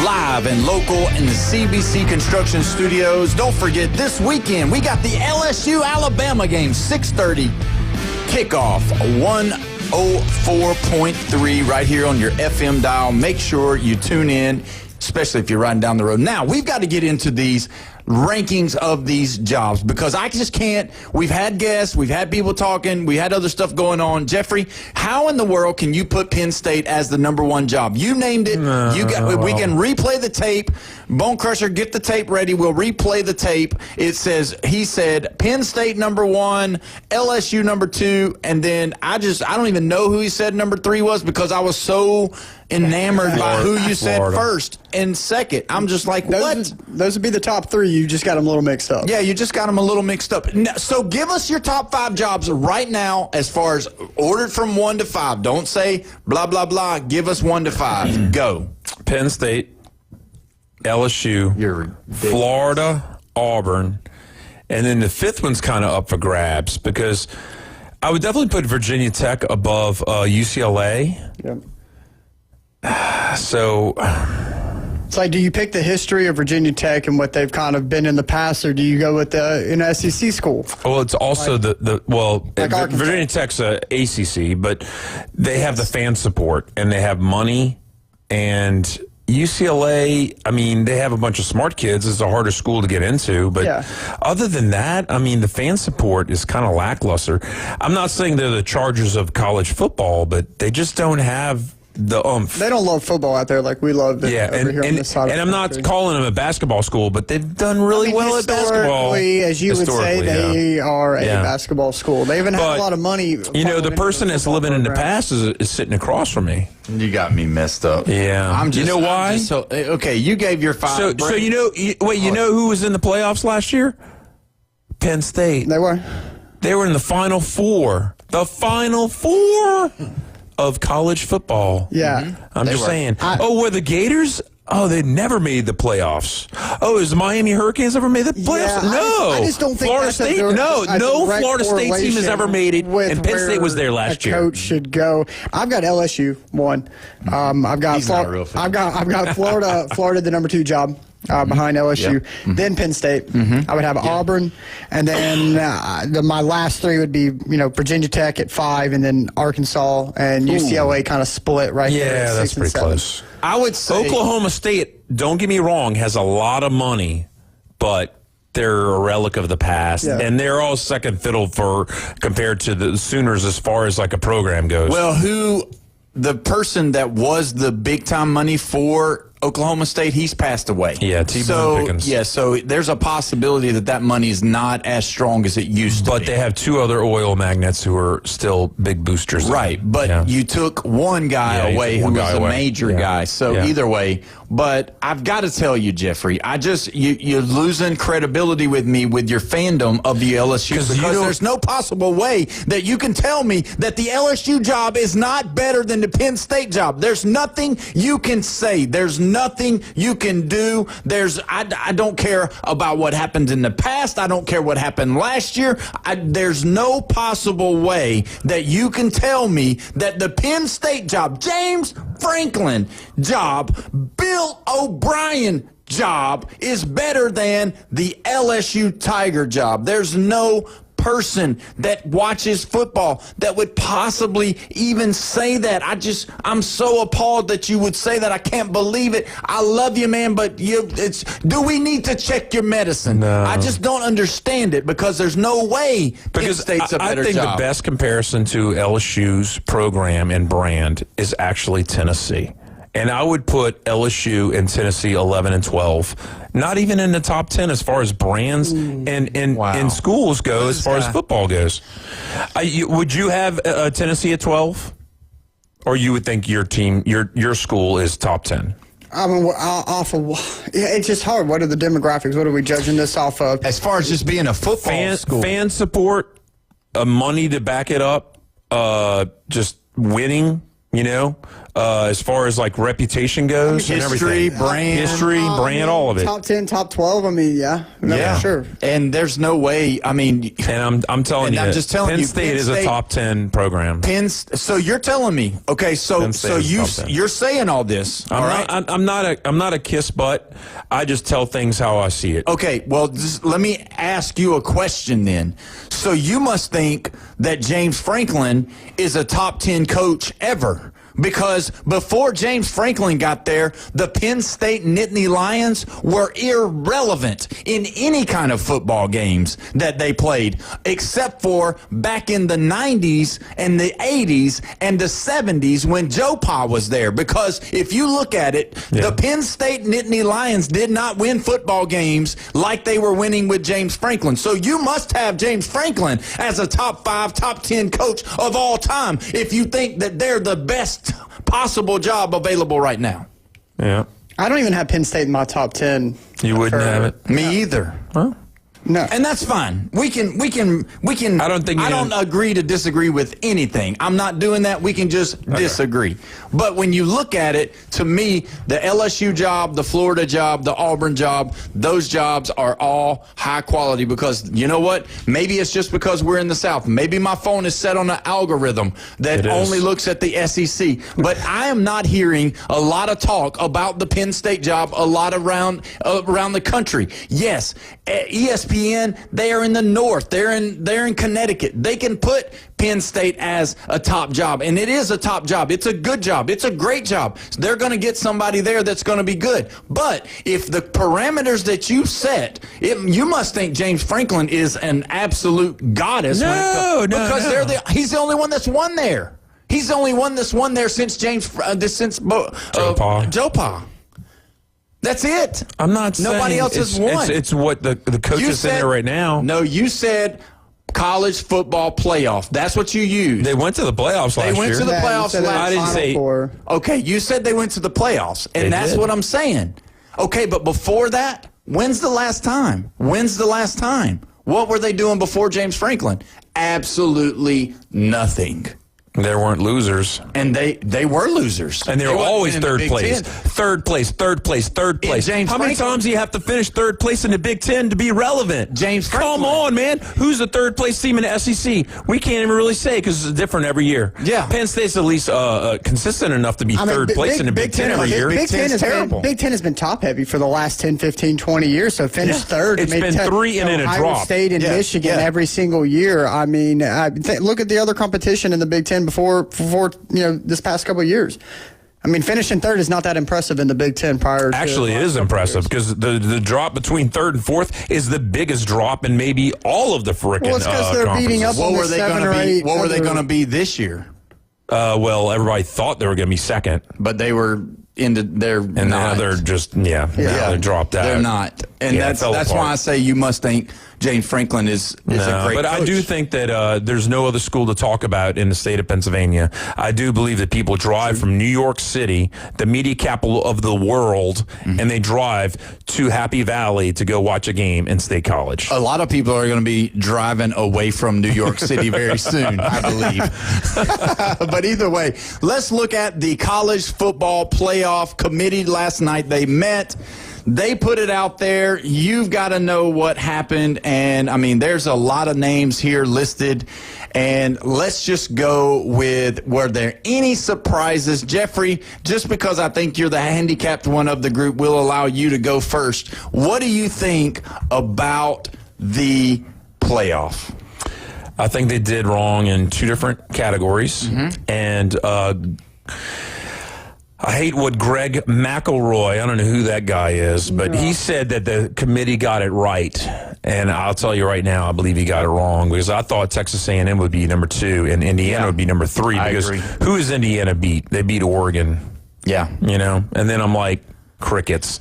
Live and local in the CBC Construction Studios. Don't forget, this weekend, we got the LSU-Alabama game, 6:30 kickoff, 104.3 right here on your FM dial. Make sure you tune in, especially if you're riding down the road. Now, we've got to get into these rankings of these jobs because I just can't. We've had guests, we've had people talking, we had other stuff going on. Jeffrey, how in the world can you put Penn State as the number one job? You named it. We can replay the tape. Bone Crusher, get the tape ready. We'll replay the tape. It says, he said Penn State number one, LSU number two, and then I don't even know who he said number three was because I was so enamored by who you said first and second. I'm just like, what? Those would be the top three. You just got them a little mixed up. Yeah, you just got them a little mixed up. So give us your top five jobs right now as far as ordered from 1 to 5. Don't say blah, blah, blah. Give us 1 to 5. Go. Penn State, LSU, Florida, Auburn, and then the fifth one's kind of up for grabs because I would definitely put Virginia Tech above UCLA. Yep. So it's like, do you pick the history of Virginia Tech and what they've kind of been in the past, or do you go with an SEC school? Well, it's also Virginia Tech's a ACC, but they have the fan support and they have money. And UCLA, I mean, they have a bunch of smart kids. It's a harder school to get into. But other than that, I mean, the fan support is kind of lackluster. I'm not saying they're the Chargers of college football, but they just don't have the oomph. They don't love football out there like we love it over here on this side of the I'm country. not calling them a basketball school, but they've done really well at basketball. As you would say, they are a basketball school. They even have a lot of money. You know, the person that's living in the past is sitting across from me. You got me messed up. Yeah. You know why? Okay, you gave your five. So you know, you know who was in the playoffs last year? Penn State. They were. They were in the Final Four. The Final Four of college football. Yeah. I'm just saying. Were the Gators? Oh, they never made the playoffs. Oh, has the Miami Hurricanes ever made the playoffs? Yeah, no. I just don't think Florida State. No Florida State team has ever made it, and Penn State was there last year. Coach should go. I've got LSU one. I've got Florida the number 2 job. Behind LSU, then Penn State. I would have Auburn, and then my last 3 would be Virginia Tech at 5, and then Arkansas and UCLA kind of split right there. Yeah, that's pretty close. I would say Oklahoma State, don't get me wrong, has a lot of money, but they're a relic of the past, and they're all second fiddle compared to the Sooners as far as like a program goes. Well, the person that was the big time money for Oklahoma State, he's passed away. Yeah, T-Bone Pickens. Yeah, so there's a possibility that money is not as strong as it used to be. But they have two other oil magnates who are still big boosters. Right, but you took one guy away who was a major guy. So either way, but I've got to tell you, Jeffrey, you're losing credibility with me with your fandom of the LSU because there's no possible way that you can tell me that the LSU job is not better than the Penn State job. There's nothing you can say. There's nothing you can do. I don't care about what happened in the past. I don't care what happened last year. There's no possible way that you can tell me that the Penn State job, James Franklin job, Bill O'Brien job is better than the LSU Tiger job. There's no person that watches football that would possibly even say that. I'm so appalled that you would say that. I can't believe it. I love you, man, but do we need to check your medicine? No. I just don't understand it because there's no way Penn State's a better I think job. the best comparison to LSU's program and brand is actually Tennessee. And I would put LSU and Tennessee 11 and 12, not even in the top 10 as far as brands and schools go, as far as football goes. Would you have Tennessee at 12? Or you would think your team, your school is top 10? I mean, it's just hard. What are the demographics? What are we judging this off of? As far as just being a football school. Fan support, money to back it up, just winning, as far as like reputation goes and everything. Brand, all of it. Top 10, top 12. I mean, for sure. And there's no way. I mean, and I'm telling you, Penn State is a top 10 program. So you're telling me, okay? So you're saying all this. I'm not a kiss butt. I just tell things how I see it. Okay. Well, let me ask you a question then. So you must think that James Franklin is a top 10 coach ever. Because before James Franklin got there, the Penn State Nittany Lions were irrelevant in any kind of football games that they played, except for back in the 90s and the 80s and the 70s when Joe Pa was there. Because if you look at it, the Penn State Nittany Lions did not win football games like they were winning with James Franklin. So you must have James Franklin as a top 5, top 10 coach of all time if you think that they're the best possible job available right now. Yeah. I don't even have Penn State in my top 10. You wouldn't have it? Me either. Huh? No. And that's fine. We can I don't agree to disagree with anything. I'm not doing that. We can just disagree. But when you look at it, to me, the LSU job, the Florida job, the Auburn job, those jobs are all high quality because you know what? Maybe it's just because we're in the South. Maybe my phone is set on an algorithm that only looks at the SEC. But I am not hearing a lot of talk about the Penn State job a lot around the country. Yes, ESPN, they are in the North. They're in Connecticut. They can put Penn State as a top job, and it is a top job. It's a good job. It's a great job. So they're going to get somebody there that's going to be good. But if the parameters that you set, you must think James Franklin is an absolute goddess. Because he's the only one that's won there. He's the only one that's won there since Joe Pa. That's it. I'm not saying nobody else has won. It's what the coach is in there right now. No, you said college football playoff. That's what you used. They went to the playoffs last year. They went to the playoffs last year. I didn't say. Okay, you said they went to the playoffs, and that's what I'm saying. Okay, but before that, when's the last time? What were they doing before James Franklin? Absolutely nothing. There weren't losers. And they were losers. And they were always third place. Third place. How many times do you have to finish third place in the Big Ten to be relevant? James Franklin. Come on, man. Who's the third place team in the SEC? We can't even really say because it's different every year. Yeah. Penn State's at least consistent enough to be third place in the Big Ten every year. Big Ten has been top heavy for the last 10, 15, 20 years. So finish third. It's been 3 and then a drop. Ohio State and Michigan every single year. I mean, look at the other competition in the Big Ten before this past couple of years. I mean, finishing third is not that impressive in the Big Ten prior to... Actually, it is impressive because the drop between third and fourth is the biggest drop in maybe all of the frickin' Well, it's because they're beating up on What were they going to be this year? Well, everybody thought they were going to be second. But they were into their... And now they're just, now they're dropped out. They're not. And that's why I say you must think James Franklin is a great but coach. I do think that there's no other school to talk about in the state of Pennsylvania. I do believe that people drive from New York City, the media capital of the world, and they drive to Happy Valley to go watch a game in State College. A lot of people are going to be driving away from New York City very soon, I believe. But either way, let's look at the college football playoff committee last night. They met. They put it out there. You've got to know what happened. And, I mean, there's a lot of names here listed. And let's just go with, were there any surprises? Jeffrey, just because I think you're the handicapped one of the group, we'll allow you to go first. What do you think about the playoff? I think they did wrong in two different categories. And I hate what Greg McElroy, I don't know who that guy is, but he said that the committee got it right. And I'll tell you right now, I believe he got it wrong because I thought Texas A&M would be number 2 and Indiana would be number 3 because who is Indiana beat? They beat Oregon. Yeah. And then I'm like, crickets.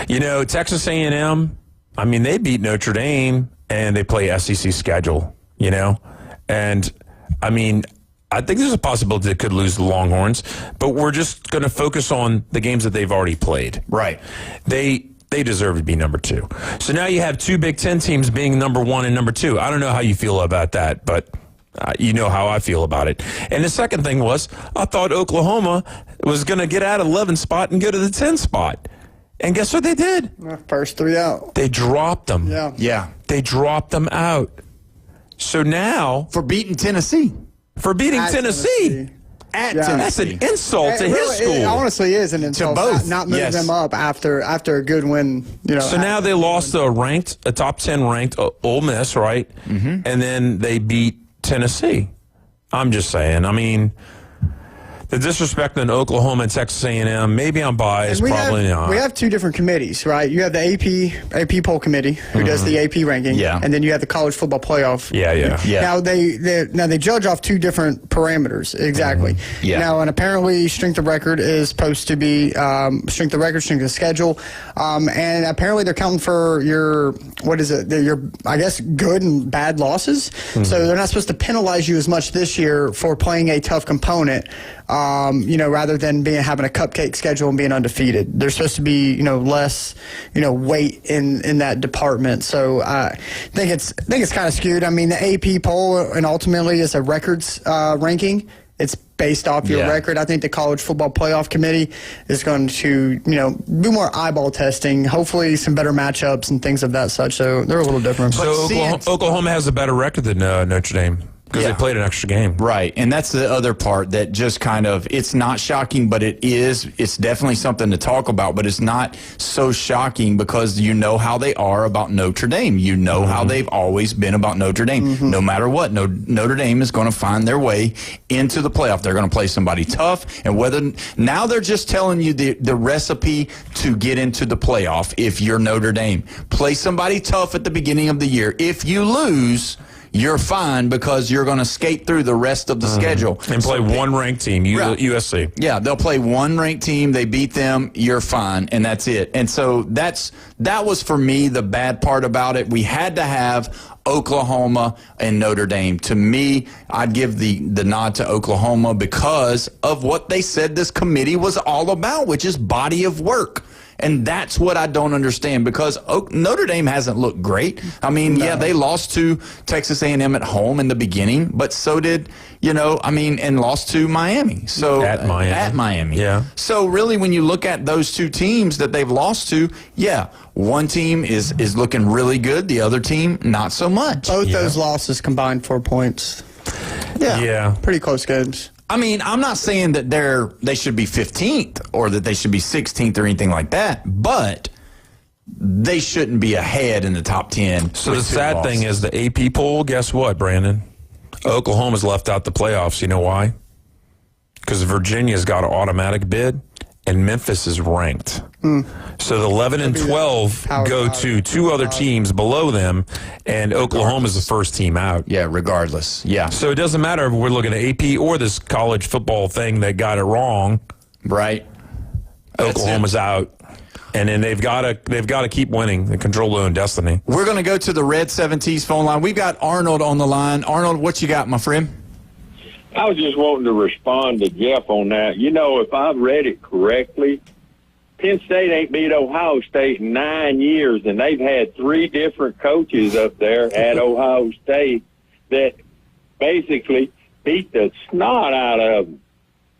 Texas A&M, I mean, they beat Notre Dame and they play SEC schedule, And, I mean, I think there's a possibility they could lose the Longhorns, but we're just going to focus on the games that they've already played. Right. They deserve to be number 2. So now you have 2 Big Ten teams being number 1 and number 2. I don't know how you feel about that, but you know how I feel about it. And the second thing was, I thought Oklahoma was going to get out of 11 spot and go to the 10 spot. And guess what they did? First 3 out. They dropped them. Yeah. They dropped them out. So now... For beating Tennessee. For beating Tennessee. At Tennessee. That's an insult to his school. It honestly is an insult. To both. Not moving them up after a good win. So now they lost a top 10 ranked Ole Miss, right? And then they beat Tennessee. I'm just saying. I mean, the disrespect in Oklahoma and Texas A&M, maybe I'm biased, probably not. We have 2 different committees, right? You have the AP poll committee who does the AP ranking, and then you have the college football playoff. Yeah. Now they judge off 2 different parameters, exactly. Now, and apparently strength of record is supposed to be strength of record, strength of schedule, and apparently they're counting for your I guess good and bad losses. So they're not supposed to penalize you as much this year for playing a tough component. Rather than having a cupcake schedule and being undefeated. There's supposed to be, less, weight in that department. So I think it's kind of skewed. I mean, the AP poll and ultimately is a records ranking. It's based off your record. I think the College Football Playoff Committee is going to, do more eyeball testing, hopefully some better matchups and things of that such. So they're a little different. So Oklahoma has a better record than Notre Dame. Because they played an extra game. Right. And that's the other part that just kind of, it's not shocking, but it's definitely something to talk about, but it's not so shocking because you know how they are about Notre Dame. You know how they've always been about Notre Dame. No matter what, Notre Dame is going to find their way into the playoff. They're going to play somebody tough, and now they're just telling you the recipe to get into the playoff if you're Notre Dame. Play somebody tough at the beginning of the year. If you lose, you're fine because you're going to skate through the rest of the schedule. And play one ranked team, USC. Yeah, they'll play one ranked team. They beat them. You're fine, and that's it. And so that was, for me, the bad part about it. We had to have Oklahoma and Notre Dame. To me, I'd give the nod to Oklahoma because of what they said this committee was all about, which is body of work. And that's what I don't understand because Notre Dame hasn't looked great. I mean, they lost to Texas A&M at home in the beginning, but so did, and lost to Miami. So At Miami. Yeah. So really, when you look at those 2 teams that they've lost to, one team is looking really good. The other team, not so much. Both those losses combined 4 points. Yeah. Pretty close games. I mean, I'm not saying that they should be 15th or that they should be 16th or anything like that, but they shouldn't be ahead in the top 10. So the sad thing is the AP poll, guess what, Brandon? Oklahoma's left out the playoffs. You know why? because Virginia's got an automatic bid, and Memphis is ranked. So the 11 and 12 go to two other teams below them, and Oklahoma's the first team out. Yeah, regardless. Yeah. So it doesn't matter if we're looking at AP or this college football thing that got it wrong. Right. Oklahoma's out. And then they've got to keep winning and control their own destiny. We're going to go to the Red 7T's phone line. We've got Arnold on the line. Arnold, what you got, my friend? I was just wanting to respond to Jeff on that. You know, if I've read it correctly, Penn State ain't beat Ohio State in 9 years, and they've had 3 different coaches up there at Ohio State that basically beat the snot out of them.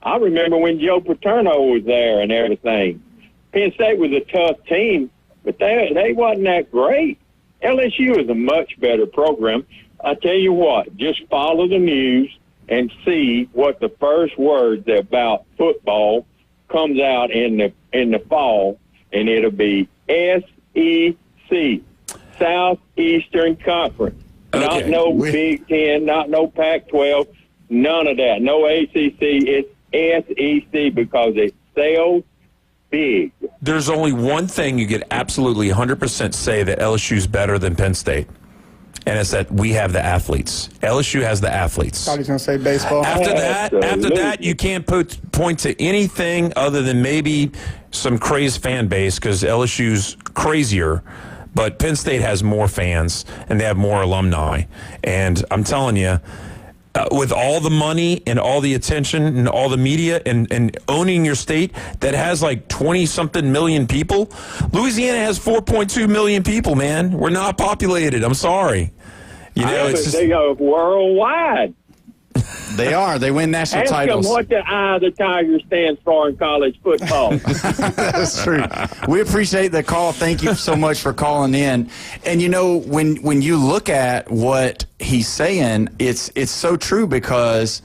I remember when Joe Paterno was there and everything. Penn State was a tough team, but they wasn't that great. LSU is a much better program. I tell you what, just follow the news and see what the first words about football comes out in the fall, and it'll be SEC, Southeastern Conference. Okay. Not no Big Ten, not no Pac-12, none of that. No ACC. It's SEC because it sells big. There's only one thing you could absolutely 100% say that LSU's better than Penn State, and it's that we have the athletes. LSU has the athletes. Thought he was going to say baseball. After that, you can't point to anything other than maybe some crazed fan base because LSU's crazier. But Penn State has more fans, and they have more alumni. And I'm telling you, with all the money and all the attention and all the media and owning your state that has like 20-something million people, Louisiana has 4.2 million people, man. We're not populated. I'm sorry. You know, it's just, they go worldwide. They are. They win national Ask titles. them what the eye of the tiger stands for in college football. That's true. We appreciate the call. Thank you so much for calling in. And, you know, when you look at what he's saying, it's so true because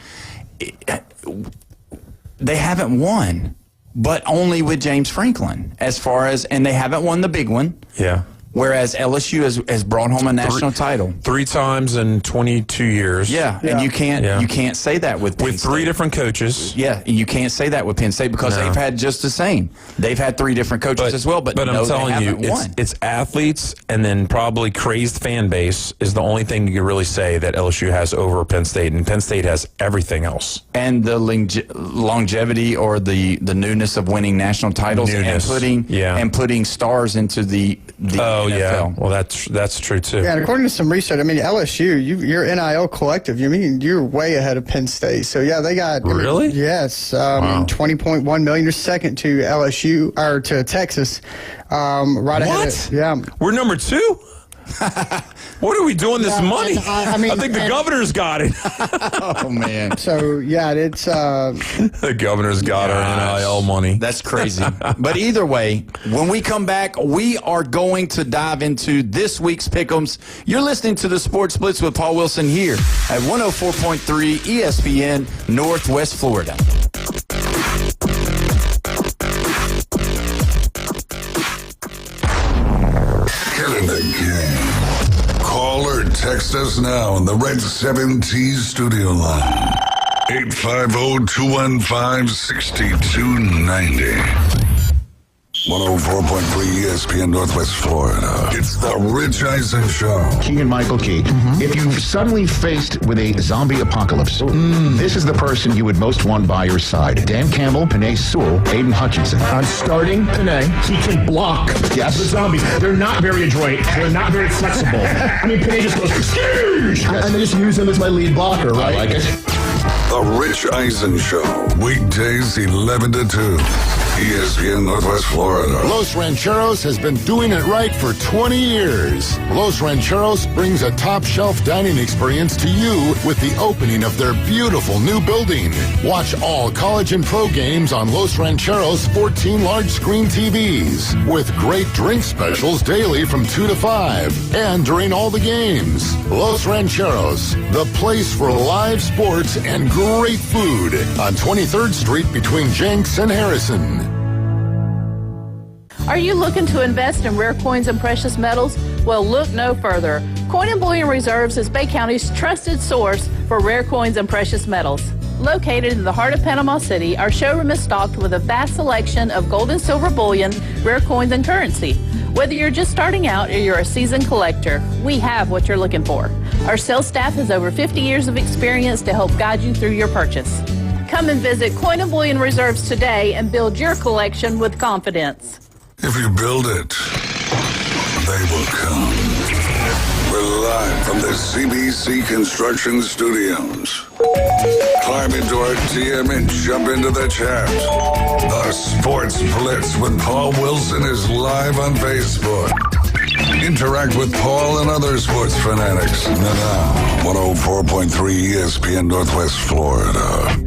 they haven't won, but only with James Franklin and they haven't won the big one. Yeah. Whereas LSU has brought home a national title 3 times in 22 years. Yeah, and you can't say that with Penn State. 3 different coaches. Yeah, and you can't say that with Penn State because they've had just the same. They've had 3 different coaches as well, but I'm telling you, it's athletes and then probably crazed fan base is the only thing you can really say that LSU has over Penn State, and Penn State has everything else. And the longevity or the newness of winning national titles and putting stars into the NFL. Yeah, well, that's true too. Yeah, and according to some research, I mean, LSU, your NIL collective, you're way ahead of Penn State. So yeah, they got really. Yes, 20.1 million. You're second to LSU or to Texas. Right ahead. Yeah, we're number 2. What are we doing this money? I think the governor's got it. Oh, man. So, yeah, it's... the governor's got our NIL money. That's crazy. But either way, when we come back, we are going to dive into this week's Pick'ems. You're listening to the Sports Blitz with Paul Wilson here at 104.3 ESPN, Northwest Florida. Get in the game. Call or text us now on the Red 7T studio line. 850-215-6290. 104.3 ESPN Northwest Florida. It's the Rich Eisen Show. Keegan-Michael Key. If you're suddenly faced with a zombie apocalypse, this is the person you would most want by your side. Dan Campbell, Panay Sewell, Aiden Hutchinson. I'm starting Panay. He can block the zombies. They're not very adroit. They're not very flexible. I mean, Panay just goes, excuse! And they just use him as my lead blocker, right? I like it. The Rich Eisen Show. Weekdays 11 to 2. ESPN Northwest Florida. Los Rancheros has been doing it right for 20 years. Los Rancheros brings a top-shelf dining experience to you with the opening of their beautiful new building. Watch all college and pro games on Los Rancheros' 14 large-screen TVs with great drink specials daily from 2 to 5 and during all the games. Los Rancheros, the place for live sports and great food on 23rd Street between Jenks and Harrison. Are you looking to invest in rare coins and precious metals? Well, look no further. Coin and Bullion Reserves is Bay County's trusted source for rare coins and precious metals. Located in the heart of Panama City, our showroom is stocked with a vast selection of gold and silver bullion, rare coins, and currency. Whether you're just starting out or you're a seasoned collector, we have what you're looking for. Our sales staff has over 50 years of experience to help guide you through your purchase. Come and visit Coin and Bullion Reserves today and build your collection with confidence. If you build it, they will come. We're live from the CBC Construction Studios. Climb into our TM and jump into the chat. The Sports Blitz with Paul Wilson is live on Facebook. Interact with Paul and other sports fanatics. Now, 104.3 ESPN Northwest Florida.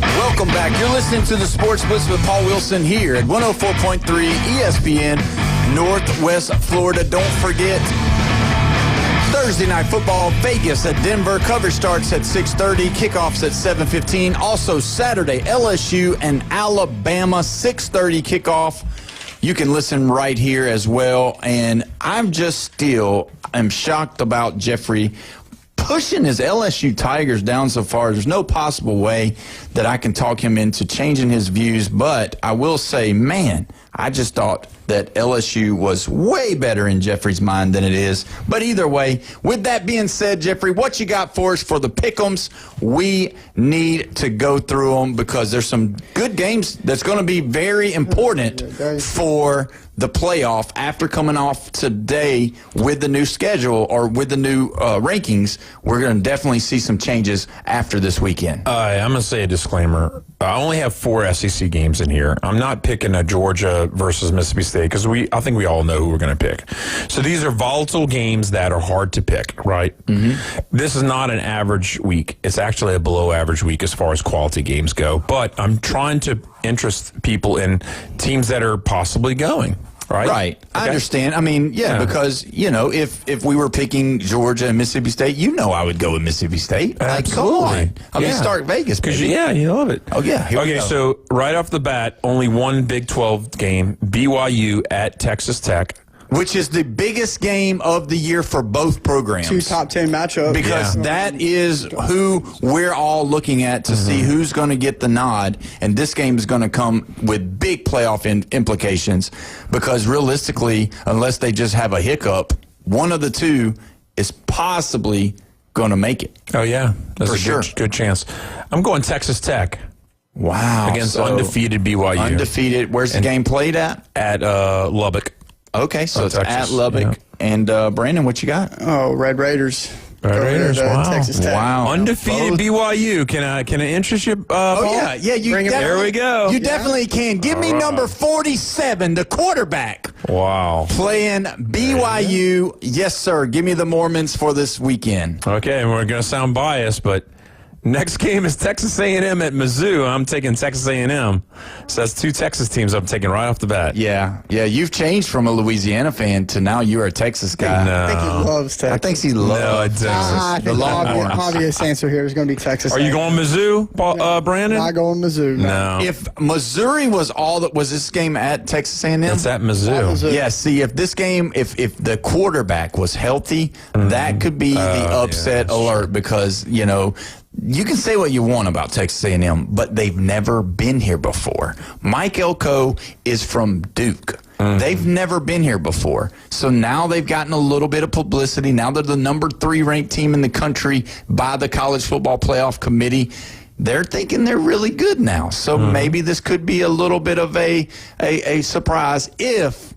Welcome back. You're listening to the Sports Blitz with Paul Wilson here at 104.3 ESPN Northwest Florida. Don't forget, Thursday Night Football, Vegas at Denver. Coverage starts at 6:30. Kickoffs at 7:15. Also Saturday, LSU and Alabama, 6:30 kickoff. You can listen right here as well. And I'm shocked about Jeffrey pushing his LSU Tigers down so far. There's no possible way that I can talk him into changing his views. But I will say, man, I just thought that LSU was way better in Jeffrey's mind than it is. But either way, with that being said, Jeffrey, what you got for us for the pick'ems? We need to go through them because there's some good games that's going to be very important for the playoff after coming off today with the new schedule or with the new rankings. We're going to definitely see some changes after this weekend. I'm going to say a disclaimer. I only have 4 SEC games in here. I'm not picking a Georgia versus Mississippi State because I think we all know who we're going to pick. So these are volatile games that are hard to pick, right? Mm-hmm. This is not an average week. It's actually a below average week as far as quality games go. But I'm trying to interest people in teams that are possibly going. Right. Okay. I understand. I mean, yeah, because, if we were picking Georgia and Mississippi State, I would go with Mississippi State. Absolutely. Come on. I mean, start Vegas, baby. Yeah, you love it. Oh, yeah. Okay, so right off the bat, only one Big 12 game, BYU at Texas Tech. Which is the biggest game of the year for both programs. 2 top 10 matchups. Because that is who we're all looking at to see who's going to get the nod. And this game is going to come with big playoff implications because realistically, unless they just have a hiccup, one of the two is possibly going to make it. Oh, yeah. That's for a good chance. I'm going Texas Tech. Wow. Against undefeated BYU. Undefeated. Where's the game played at? At Lubbock. Okay, so it's Texas, at Lubbock. Yeah. And Brandon, what you got? Oh, Red Raiders. Red Raiders, wow. Texas Tech. Wow. Undefeated BYU. Can I interest you, Paul? Oh, yeah. There we go. You definitely can. Give me number 47, the quarterback. Wow. Playing BYU. Yes, sir. Give me the Mormons for this weekend. Okay, and we're going to sound biased, but next game is Texas A&M at Mizzou. I'm taking Texas A&M. So that's 2 Texas teams I'm taking right off the bat. Yeah. You've changed from a Louisiana fan to now you're a Texas guy. No. I think he loves Texas. I think he loves Texas. I think the obvious answer here is going to be Texas. Are you going Mizzou, Brandon? Not going Mizzou. No. If Missouri was was this game at Texas A&M? It's at Mizzou. Yeah, see, if this game, if the quarterback was healthy, that could be the upset alert because, you can say what you want about Texas A&M, but they've never been here before. Mike Elko is from Duke. They've never been here before. So now they've gotten a little bit of publicity. Now they're the number 3 ranked team in the country by the College Football Playoff Committee. They're thinking they're really good now. So maybe this could be a little bit of a surprise if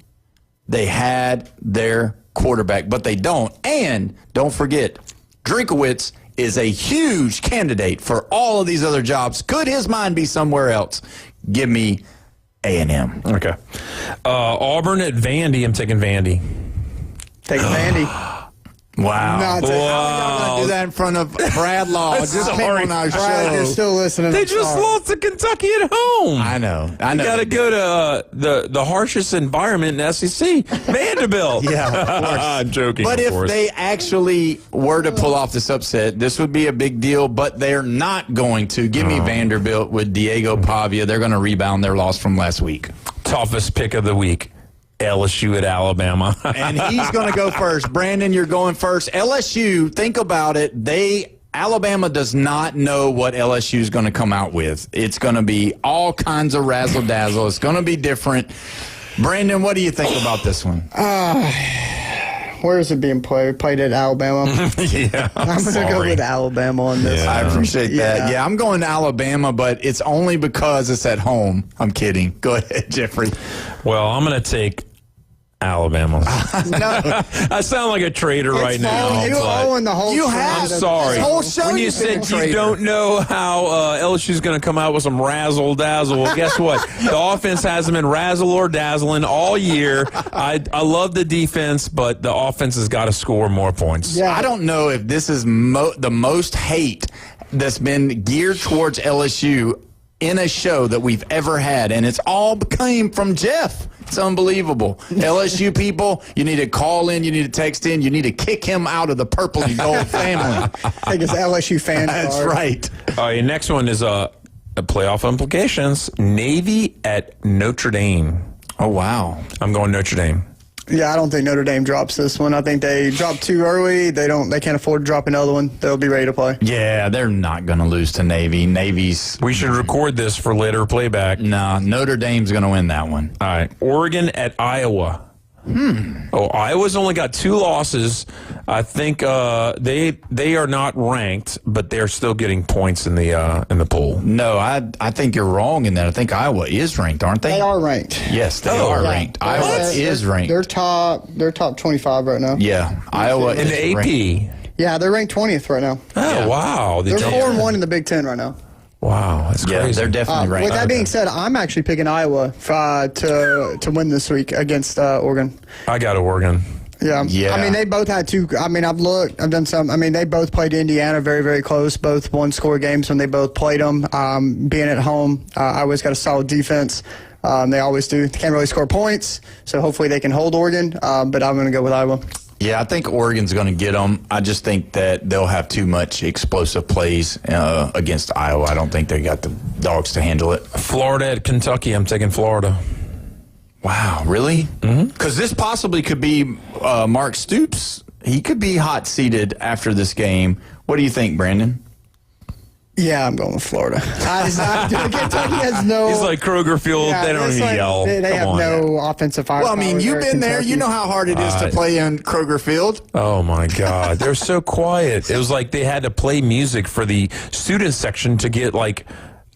they had their quarterback, but they don't. And don't forget, Drinkowitz is a huge candidate for all of these other jobs. Could his mind be somewhere else? Give me A&M. Okay. Auburn at Vandy. I'm taking Vandy. Taking Vandy. Wow. No, How are y'all going to do that in front of Brad Law? Just came on our show. Brad, you're still listening. They just lost to Kentucky at home. I know. You got to go to the harshest environment in SEC, Vanderbilt. Yeah, of course. I'm joking. But if they actually were to pull off this upset, this would be a big deal, but they're not going to. Give me Vanderbilt with Diego Pavia. They're going to rebound their loss from last week. Toughest pick of the week. LSU at Alabama. And he's going to go first. Brandon, you're going first. LSU, think about it. They Alabama does not know what LSU is going to come out with. It's going to be all kinds of razzle-dazzle. It's going to be different. Brandon, what do you think about this one? Where is it being played? Played at Alabama. Yeah, I'm going to go with Alabama on this. Yeah. I appreciate that. Yeah, I'm going to Alabama, but it's only because it's at home. I'm kidding. Go ahead, Jeffrey. Well, I'm going to take Alabama. No. I sound like a traitor right now. I'm sorry. When you said you don't know how LSU's going to come out with some razzle dazzle, well, guess what? The offense hasn't been razzle or dazzling all year. I love the defense, but the offense has got to score more points. Yeah. I don't know if this is the most hate that's been geared towards LSU in a show that we've ever had, and it's all came from Jeff. It's unbelievable. LSU people, you need to call in, you need to text in, you need to kick him out of the purple and gold family. I think it's LSU fan That's card. right. All right, next one is playoff implications. Navy at Notre Dame. Oh, wow. I'm going Notre Dame. Yeah, I don't think Notre Dame drops this one. I think they dropped too early. They can't afford to drop another one. They'll be ready to play. Yeah, they're not going to lose to Navy. We should record this for later playback. No, Notre Dame's going to win that one. All right. Oregon at Iowa. Oh, Iowa's only got 2 losses. I think they are not ranked, but they're still getting points in the poll. No, I think you're wrong in that. I think Iowa is ranked, aren't they? They are ranked. Yes, they are ranked. Iowa is ranked. They're top 25 right now. Yeah, Iowa in the AP. Ranked. Yeah, they're ranked 20th right now. Oh, wow. They're 4-1 in the Big Ten right now. Wow, that's crazy. Yeah, they're definitely ranked. With that being said, I'm actually picking Iowa to win this week against Oregon. I got Oregon. Yeah. I mean, they both had 2. I mean, I've done some. I mean, they both played Indiana very, very close. Both one-score games when they both played them. Being at home, Iowa's got a solid defense. They always do. They can't really score points, so hopefully they can hold Oregon. But I'm going to go with Iowa. Yeah, I think Oregon's going to get them. I just think that they'll have too much explosive plays against Iowa. I don't think they got the dogs to handle it. Florida at Kentucky. I'm taking Florida. Wow, really? Because this possibly could be Mark Stoops. He could be hot-seated after this game. What do you think, Brandon? Yeah, I'm going with Florida. Kentucky has no... He's like Kroger Field. Yeah, they don't even yell. They have no offensive firepower. Well, I mean, you've been there. You know how hard it is to play in Kroger Field. Oh, my God. They're so quiet. It was like they had to play music for the student section to get, like,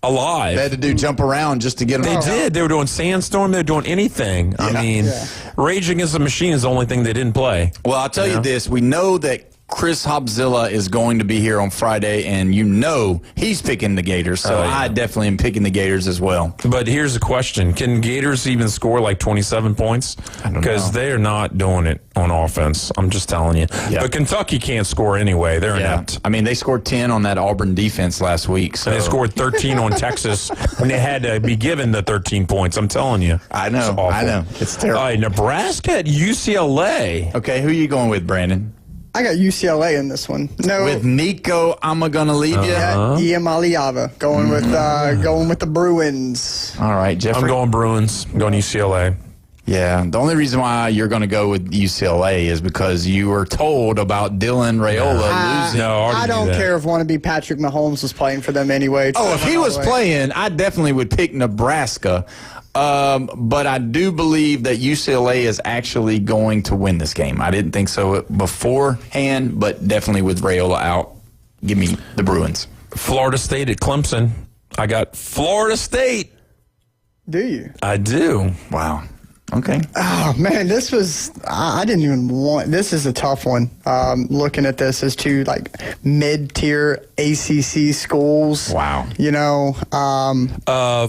alive. They had to do jump around just to get them They out. did. They were doing Sandstorm. They were doing anything. Yeah. I mean, Rage Against the Machine is the only thing they didn't play. Well, I'll tell you this. We know that Chris Hobzilla is going to be here on Friday, and you know he's picking the Gators, so I definitely am picking the Gators as well. But here's the question. Can Gators even score like 27 points? Because they're not doing it on offense. I'm just telling you. Yeah. But Kentucky can't score anyway. They're inept. I mean, they scored 10 on that Auburn defense last week. So. They scored 13 on Texas when they had to be given the 13 points. I'm telling you. I know. I know. It's terrible. All right, Nebraska at UCLA. Okay, who are you going with, Brandon? I got UCLA in this one. No, with Nico, I'm gonna leave you. Iamaleava going with the Bruins. All right, Jeffrey. I'm going Bruins. I'm going UCLA. Yeah, the only reason why you're going to go with UCLA is because you were told about Dylan Raiola losing. No, I don't care if wannabe Patrick Mahomes was playing for them anyway. Oh, if he was playing, I definitely would pick Nebraska. But I do believe that UCLA is actually going to win this game. I didn't think so beforehand, but definitely with Raiola out, give me the Bruins. Florida State at Clemson. I got Florida State. Do you? I do. Wow. Okay. Oh, man, this was – I didn't even want – this is a tough one. Looking at this as two, like, mid-tier ACC schools. Wow. You know.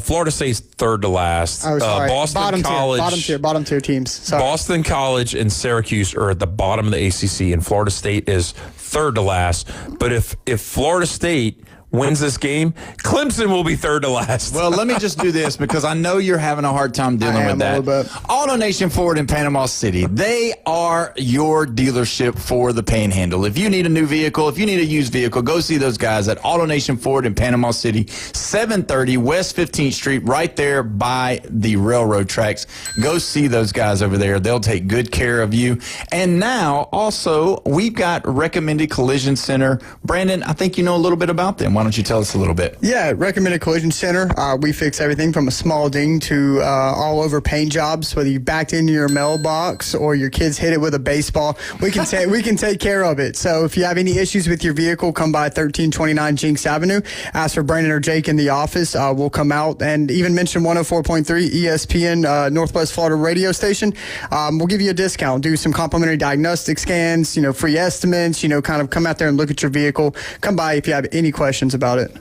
Florida State's third to last. Oh, sorry. Boston College. Bottom tier teams. Sorry. Boston College and Syracuse are at the bottom of the ACC, and Florida State is third to last. But if Florida State wins this game, Clemson will be third to last. Well, let me just do this because I know you're having a hard time dealing with that. AutoNation Ford in Panama City, they are your dealership for the Panhandle. If you need a new vehicle, if you need a used vehicle, go see those guys at AutoNation Ford in Panama City, 730 West 15th Street, right there by the railroad tracks. Go see those guys over there. They'll take good care of you. And now, also, we've got Recommended Collision Center. Brandon, I think you know a little bit about them. Why don't you tell us a little bit? Yeah, Recommended Collision Center. We fix everything from a small ding to all over paint jobs. Whether you backed into your mailbox or your kids hit it with a baseball, we can take care of it. So if you have any issues with your vehicle, come by 1329 Jinx Avenue. Ask for Brandon or Jake in the office. We'll come out and even mention 104.3 ESPN Northwest Florida radio station. We'll give you a discount. Do some complimentary diagnostic scans. Free estimates. Kind of come out there and look at your vehicle. Come by if you have any questions about it.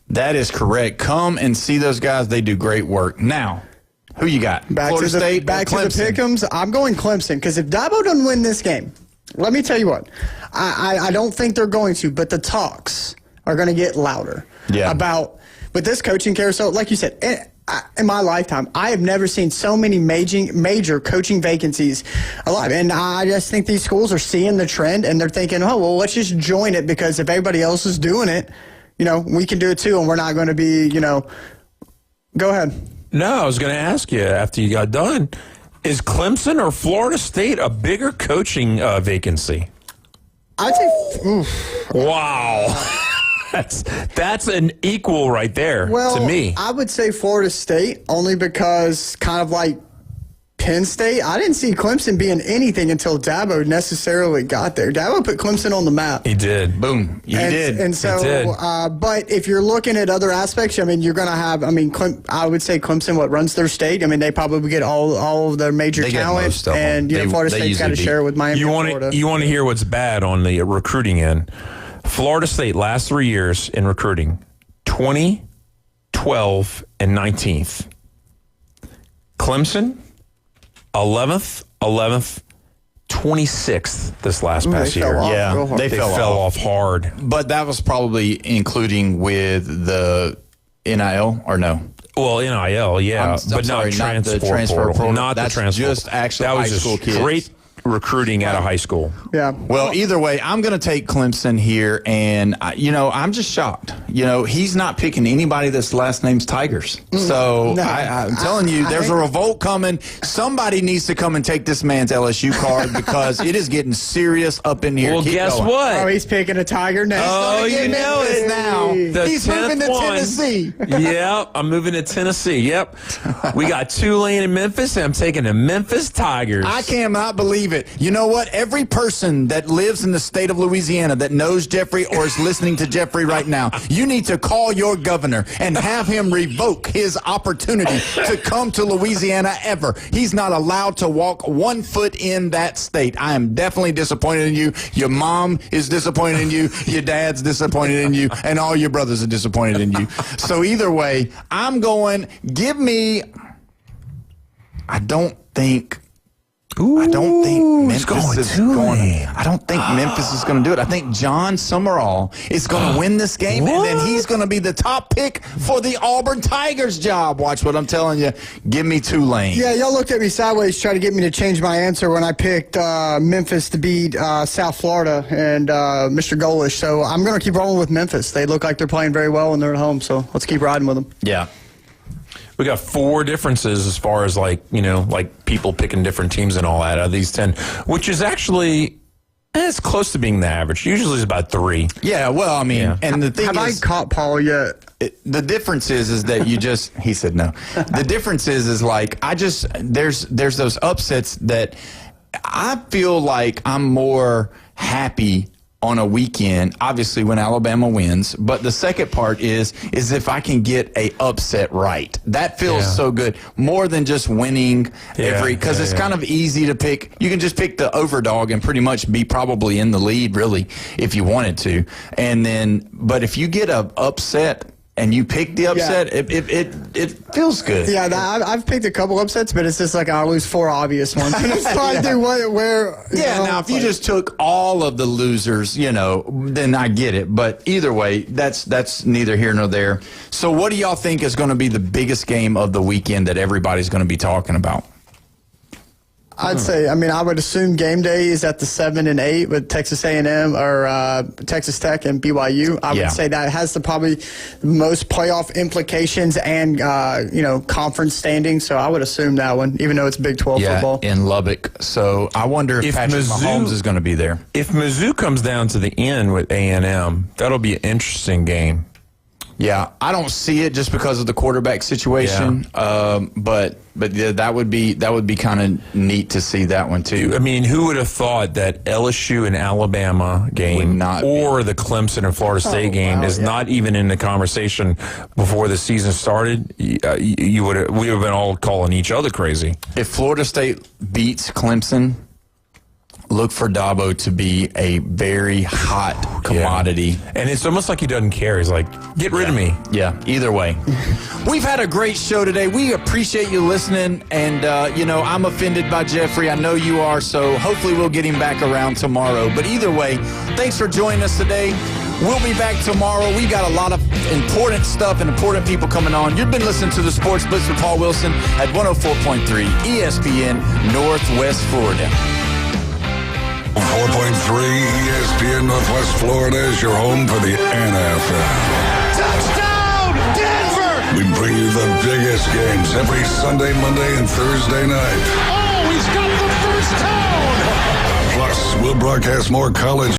That is correct. Come and see those guys. They do great work. Now, who you got? Florida State back to the Pick'ems. I'm going Clemson because if Dabo doesn't win this game, let me tell you what. I don't think they're going to, but the talks are going to get louder about with this coaching carousel. Like you said, in my lifetime, I have never seen so many major coaching vacancies alive. And I just think these schools are seeing the trend and they're thinking, oh, well, let's just join it because if everybody else is doing it, we can do it too, and we're not going to be, Go ahead. No, I was going to ask you after you got done, is Clemson or Florida State a bigger coaching vacancy? I'd say, wow. That's an equal right there to me. I would say Florida State only because kind of like Penn State, I didn't see Clemson being anything until Dabo necessarily got there. Dabo put Clemson on the map. He did. Boom. He did. And so, but if you're looking at other aspects, you're going to have, I would say Clemson, runs their state. They probably get all of their major talent. And, Florida State's got to share with Miami and Florida. You want to hear what's bad on the recruiting end? Florida State last 3 years in recruiting, 20, 12, and 19th. Clemson, 11th, 26th this last past year. They fell off hard. But that was probably including with the NIL or no? Well, NIL, yeah, but not transfer portal. Not the transfer portal. Just actually that was high school kids. Great recruiting out of high school. Yeah. Well, either way, I'm going to take Clemson here, and I'm just shocked. He's not picking anybody that's last name's Tigers. So I'm telling you, there's a revolt coming. Somebody needs to come and take this man's LSU card because it is getting serious up in here. Well, guess what? Oh, he's picking a Tiger next. Oh, you know it now. He's moving to Tennessee. Yeah, I'm moving to Tennessee. Yep. We got Tulane in Memphis, and I'm taking the Memphis Tigers. I cannot believe it. You know what? Every person that lives in the state of Louisiana that knows Jeffrey or is listening to Jeffrey right now, you need to call your governor and have him revoke his opportunity to come to Louisiana ever. He's not allowed to walk 1 foot in that state. I am definitely disappointed in you. Your mom is disappointed in you. Your dad's disappointed in you. And all your brothers are disappointed in you. So either way, I'm going, I don't think Memphis is going. I don't think Memphis is going to do it. I think John Summerall is going to win this game, and then he's going to be the top pick for the Auburn Tigers job. Watch what I'm telling you. Give me Tulane. Yeah, y'all looked at me sideways, trying to get me to change my answer when I picked Memphis to beat South Florida and Mr. Golish. So I'm going to keep rolling with Memphis. They look like they're playing very well, and they're at home. So let's keep riding with them. Yeah. We got 4 differences as far as people picking different teams and all that out of these 10, which is actually it's close to being the average. Usually it's about 3. Yeah, well, and the thing have I caught Paul yet? The difference is that you just he said no. The difference is there's those upsets that I feel like I'm more happy on a weekend, obviously when Alabama wins, but the second part is if I can get a upset right. That feels so good, more than just winning because it's kind of easy to pick. You can just pick the overdog and pretty much be probably in the lead, really, if you wanted to. And then, but if you get a upset and you pick the upset, it feels good. Yeah, I've picked a couple upsets, but it's just like I lose 4 obvious ones. Now if you just took all of the losers, then I get it. But either way, that's neither here nor there. So what do y'all think is going to be the biggest game of the weekend that everybody's going to be talking about? I'd say, I would assume game day is at the 7 and 8 with Texas A&M or Texas Tech and BYU. I would say that has probably the most playoff implications and, conference standing. So I would assume that one, even though it's Big 12 football. In Lubbock. So I wonder if Patrick Mahomes is going to be there. If Mizzou comes down to the end with A&M, that'll be an interesting game. Yeah, I don't see it just because of the quarterback situation. Yeah. But that would be kind of neat to see that one too. I mean, who would have thought that LSU and Alabama game or the Clemson and Florida State game is not even in the conversation before the season started? We would have been all calling each other crazy. If Florida State beats Clemson, look for Dabo to be a very hot commodity. Yeah. And it's almost like he doesn't care. He's like, get rid of me. Yeah, either way. We've had a great show today. We appreciate you listening. And, I'm offended by Jeffrey. I know you are. So hopefully we'll get him back around tomorrow. But either way, thanks for joining us today. We'll be back tomorrow. We got a lot of important stuff and important people coming on. You've been listening to the Sports Blitz with Paul Wilson at 104.3 ESPN Northwest Florida. 4.3 ESPN Northwest Florida is your home for the NFL. Touchdown, Denver! We bring you the biggest games every Sunday, Monday, and Thursday night. Oh, he's got the first down! Plus, we'll broadcast more college